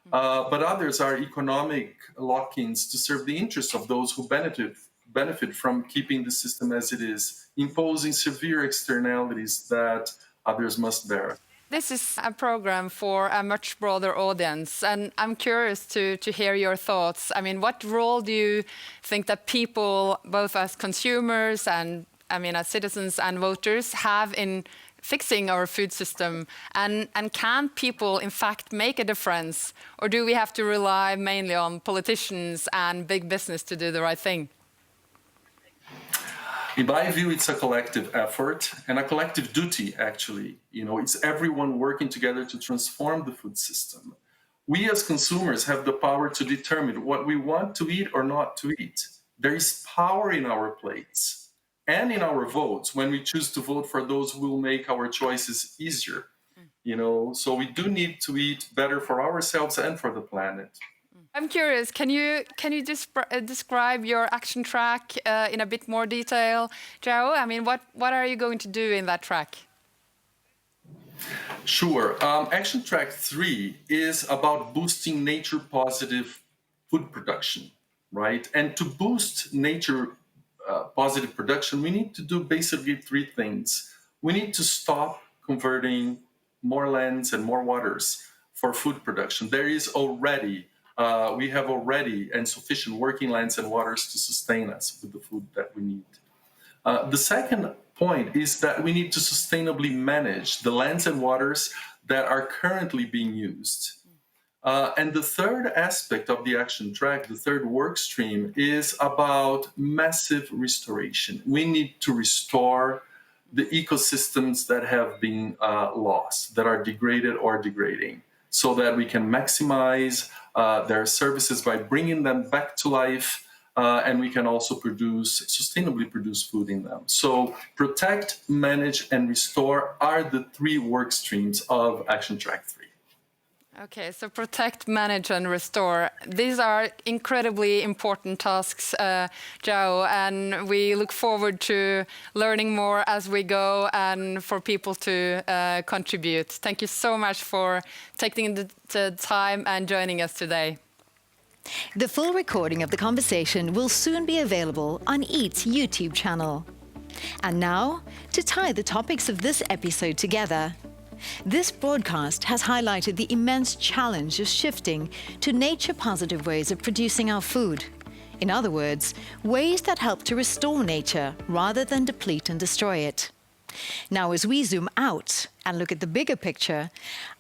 but others are economic lock-ins to serve the interests of those who benefit from keeping the system as it is, imposing severe externalities that others must bear. This is a program for a much broader audience, and I'm curious to hear your thoughts. I mean, what role do you think that people, both as consumers and as citizens and voters, have in fixing our food system? And can people, in fact, make a difference? Or do we have to rely mainly on politicians and big business to do the right thing? In my view, it's a collective effort and a collective duty, actually. It's everyone working together to transform the food system. We as consumers have the power to determine what we want to eat or not to eat. There is power in our plates and in our votes when we choose to vote for those who will make our choices easier. So we do need to eat better for ourselves and for the planet. I'm curious, can you describe your action track in a bit more detail, Joao? I mean, what are you going to do in that track? Sure. Action track 3 is about boosting nature-positive food production, right? And to boost nature-positive production, we need to do basically 3 things. We need to stop converting more lands and more waters for food production. We have already sufficient working lands and waters to sustain us with the food that we need. The second point is that we need to sustainably manage the lands and waters that are currently being used. And the third aspect of the action track, the third work stream, is about massive restoration. We need to restore the ecosystems that have been lost, that are degraded or degrading, so that we can maximize their services by bringing them back to life, and we can also sustainably produce food in them. So protect, manage, and restore are the 3 work streams of Action Track 3. Okay, so protect, manage, and restore. These are incredibly important tasks, Joao, and we look forward to learning more as we go and for people to contribute. Thank you so much for taking the time and joining us today. The full recording of the conversation will soon be available on EAT's YouTube channel. And now, to tie the topics of this episode together, this broadcast has highlighted the immense challenge of shifting to nature-positive ways of producing our food. In other words, ways that help to restore nature rather than deplete and destroy it. Now, as we zoom out and look at the bigger picture,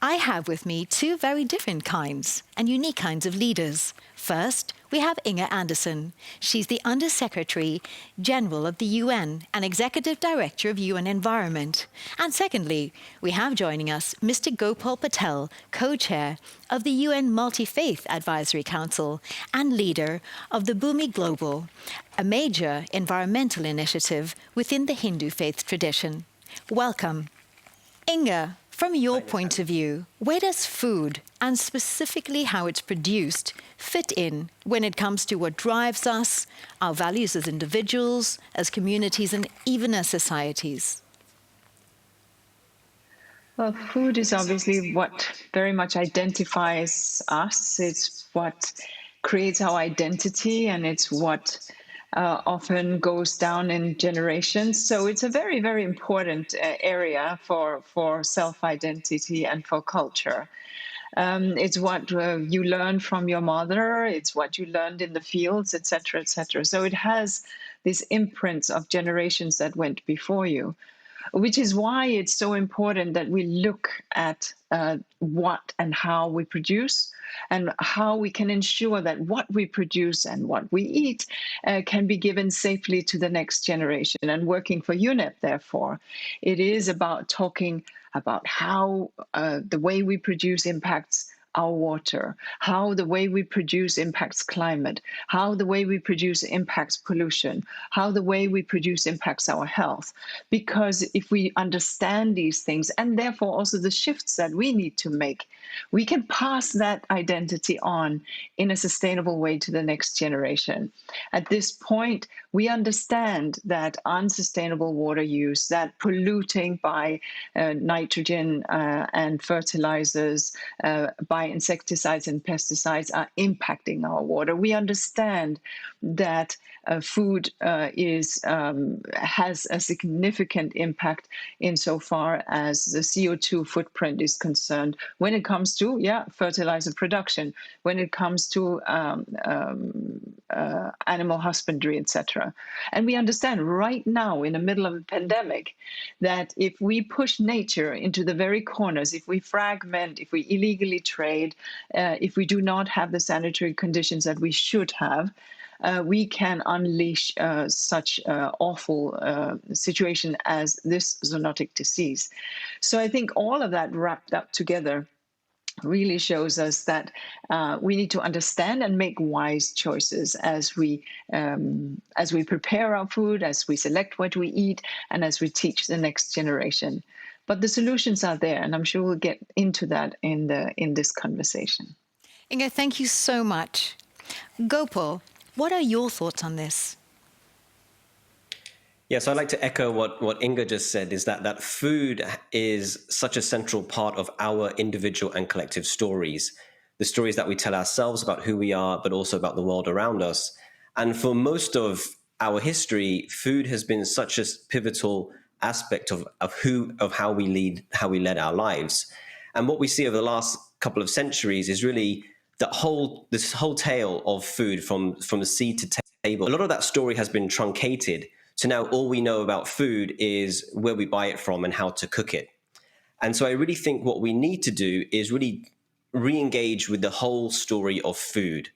I have with me 2 very different kinds and unique kinds of leaders. First, we have Inga Anderson. She's the Under-Secretary General of the UN and Executive Director of UN Environment. And secondly, we have joining us Mr. Gopal Patel, Co-Chair of the UN Multi-Faith Advisory Council and leader of the Bhumi Global, a major environmental initiative within the Hindu faith tradition. Welcome. Inga, from your point of view, where does food, and specifically how it's produced, fit in when it comes to what drives us, our values as individuals, as communities, and even as societies? Well, food is obviously what very much identifies us. It's what creates our identity, and it's what often goes down in generations. So it's a very, very important area for self-identity and for culture. It's what you learn from your mother. It's what you learned in the fields, etc., etc. So it has these imprints of generations that went before you, which is why it's so important that we look at what and how we produce and how we can ensure that what we produce and what we eat can be given safely to the next generation. And working for UNEP, therefore, it is about talking about how the way we produce impacts our water, how the way we produce impacts climate, how the way we produce impacts pollution, how the way we produce impacts our health. Because if we understand these things, and therefore also the shifts that we need to make, we can pass that identity on in a sustainable way to the next generation. At this point, we understand that unsustainable water use, that polluting by nitrogen and fertilizers, by insecticides and pesticides are impacting our water. We understand that food has a significant impact insofar as the CO2 footprint is concerned when it comes to fertilizer production, when it comes to animal husbandry, etc. And we understand right now in the middle of a pandemic that if we push nature into the very corners, if we fragment, if we illegally trade, if we do not have the sanitary conditions that we should have, we can unleash such awful situation as this zoonotic disease. So I think all of that wrapped up together really shows us that we need to understand and make wise choices as we prepare our food, as we select what we eat, and as we teach the next generation. But the solutions are there, and I'm sure we'll get into that in this conversation. Inga, thank you so much. Gopal, what are your thoughts on this? Yeah, so I'd like to echo what Inga just said, is that food is such a central part of our individual and collective stories, the stories that we tell ourselves about who we are, but also about the world around us. And for most of our history, food has been such a pivotal aspect of how we led our lives. And what we see over the last couple of centuries is really this whole tale of food from the seed to table. A lot of that story has been truncated. So now all we know about food is where we buy it from and how to cook it. And so I really think what we need to do is really re-engage with the whole story of food.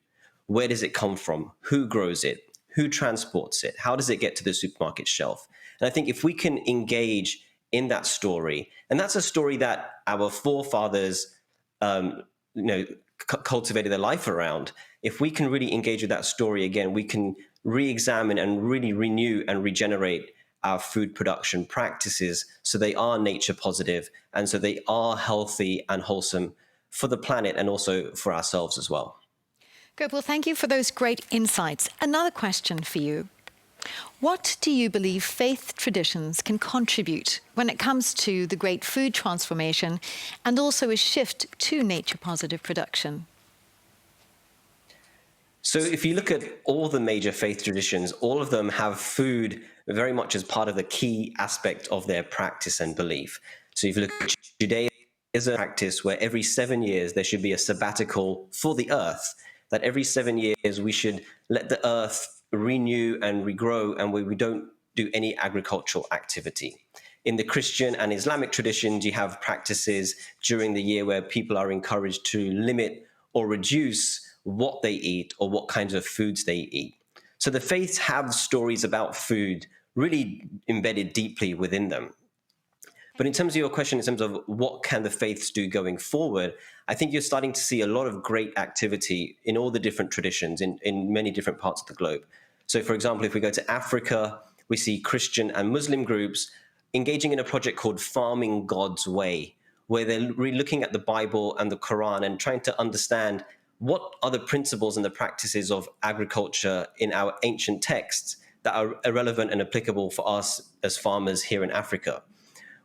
Where does it come from? Who grows it? Who transports it? How does it get to the supermarket shelf? And I think if we can engage in that story, and that's a story that our forefathers cultivated their life around, if we can really engage with that story again, we can re-examine and really renew and regenerate our food production practices so they are nature positive and so they are healthy and wholesome for the planet and also for ourselves as well. Gopal, thank you for those great insights. Another question for you. What do you believe faith traditions can contribute when it comes to the great food transformation and also a shift to nature positive production? So if you look at all the major faith traditions, all of them have food very much as part of the key aspect of their practice and belief. So if you look at Judaism, is a practice where every 7 years there should be a sabbatical for the earth, that every 7 years we should let the earth renew and regrow and we don't do any agricultural activity. In the Christian and Islamic traditions, you have practices during the year where people are encouraged to limit or reduce what they eat or what kinds of foods they eat. So the faiths have stories about food really embedded deeply within them. But in terms of your question, in terms of what can the faiths do going forward, I think you're starting to see a lot of great activity in all the different traditions in many different parts of the globe. So for example, if we go to Africa, we see Christian and Muslim groups engaging in a project called Farming God's Way, where they're really looking at the Bible and the Quran and trying to understand what are the principles and the practices of agriculture in our ancient texts that are relevant and applicable for us as farmers here in Africa.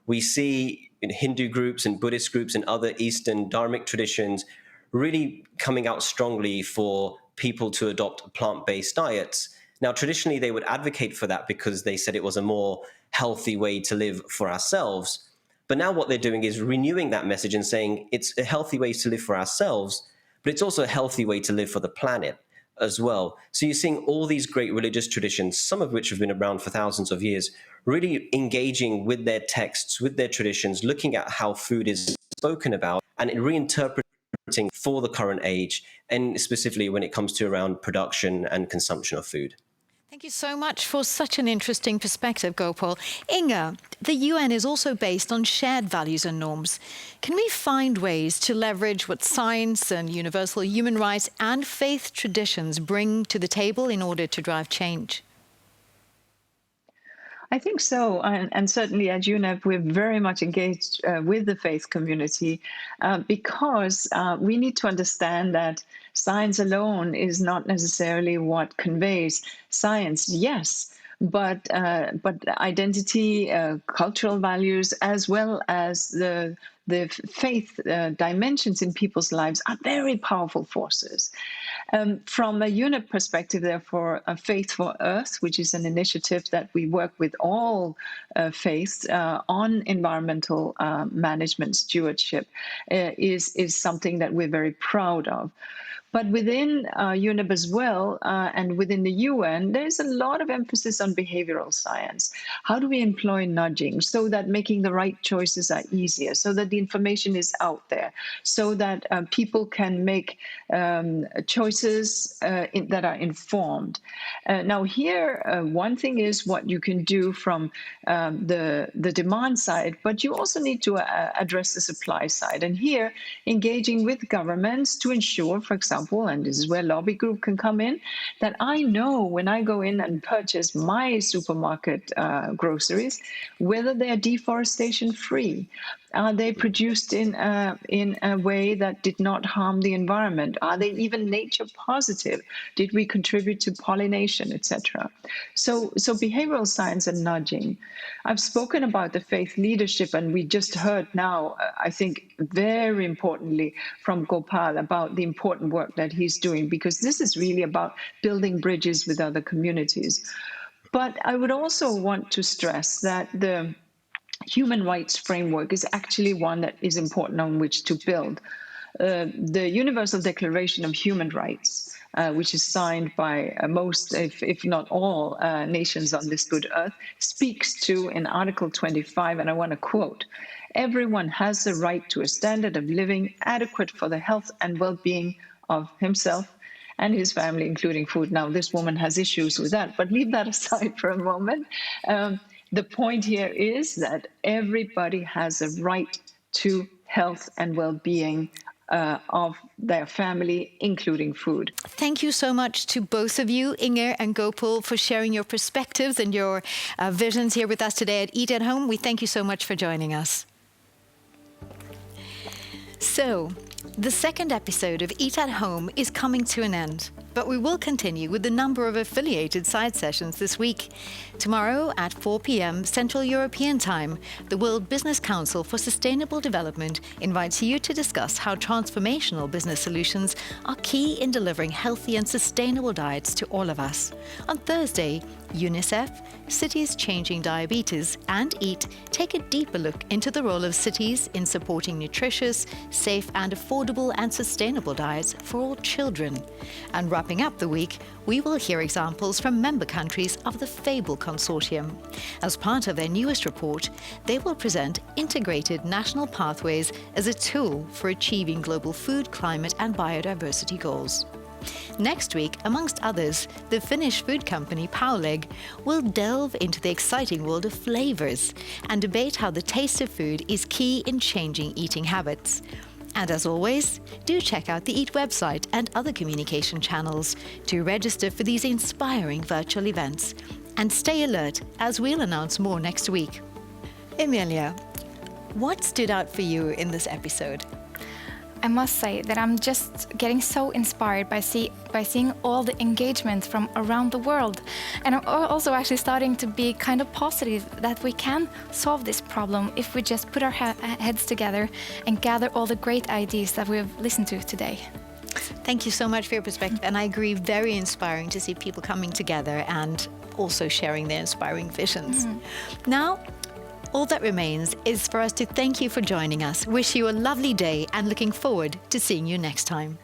We see in Hindu groups and Buddhist groups and other Eastern Dharmic traditions really coming out strongly for people to adopt plant-based diets Now, traditionally, they would advocate for that because they said it was a more healthy way to live for ourselves. But now what they're doing is renewing that message and saying it's a healthy way to live for ourselves, but it's also a healthy way to live for the planet as well. So you're seeing all these great religious traditions, some of which have been around for thousands of years, really engaging with their texts, with their traditions, looking at how food is spoken about and reinterpreting for the current age, and specifically when it comes to around production and consumption of food. Thank you so much for such an interesting perspective, Gopal. Inga, the UN is also based on shared values and norms. Can we find ways to leverage what science and universal human rights and faith traditions bring to the table in order to drive change? I think so, and certainly at UNEP we're very much engaged with the faith community because we need to understand that science alone is not necessarily what conveys science, yes, but identity, cultural values, as well as the faith dimensions in people's lives are very powerful forces. From a UNEP perspective, therefore, Faith for Earth, which is an initiative that we work with all faiths on environmental management stewardship, is something that we're very proud of. But within UNEP as well, and within the UN, there's a lot of emphasis on behavioral science. How do we employ nudging so that making the right choices are easier, so that the information is out there, so that people can make choices that are informed? Now here, one thing is what you can do from the demand side, but you also need to address the supply side. And here, engaging with governments to ensure, for example, and this is where lobby group can come in, that I know when I go in and purchase my supermarket groceries, whether they are deforestation free. Are they produced in a way that did not harm the environment? Are they even nature positive? Did we contribute to pollination, etc.? So behavioral science and nudging. I've spoken about the faith leadership, and we just heard now, I think very importantly from Gopal about the important work that he's doing, because this is really about building bridges with other communities. But I would also want to stress that the human rights framework is actually one that is important on which to build. The Universal Declaration of Human Rights, which is signed by most, if not all, nations on this good earth, speaks to, in Article 25, and I want to quote, "Everyone has the right to a standard of living adequate for the health and well-being of himself and his family, including food." Now, this woman has issues with that, but leave that aside for a moment. The point here is that everybody has a right to health and well-being of their family, including food. Thank you so much to both of you, Inger and Gopal, for sharing your perspectives and your visions here with us today at Eat at Home. We thank you so much for joining us. So, the second episode of Eat at Home is coming to an end, but we will continue with a number of affiliated side sessions this week. Tomorrow at 4 p.m. Central European Time, the World Business Council for Sustainable Development invites you to discuss how transformational business solutions are key in delivering healthy and sustainable diets to all of us. On Thursday, UNICEF, Cities Changing Diabetes, and EAT take a deeper look into the role of cities in supporting nutritious, safe and affordable and sustainable diets for all children. And wrapping up the week, we will hear examples from member countries of the FABLE Consortium. As part of their newest report, they will present integrated national pathways as a tool for achieving global food, climate and biodiversity goals. Next week, amongst others, the Finnish food company Pauleg will delve into the exciting world of flavors and debate how the taste of food is key in changing eating habits. And as always, do check out the EAT website and other communication channels to register for these inspiring virtual events. And stay alert, as we'll announce more next week. Emilia, what stood out for you in this episode? I must say that I'm just getting so inspired by seeing all the engagement from around the world. And I'm also actually starting to be kind of positive that we can solve this problem if we just put our heads together and gather all the great ideas that we've listened to today. Thank you so much for your perspective. And I agree, very inspiring to see people coming together and also sharing their inspiring visions. Now, all that remains is for us to thank you for joining us, wish you a lovely day, and looking forward to seeing you next time.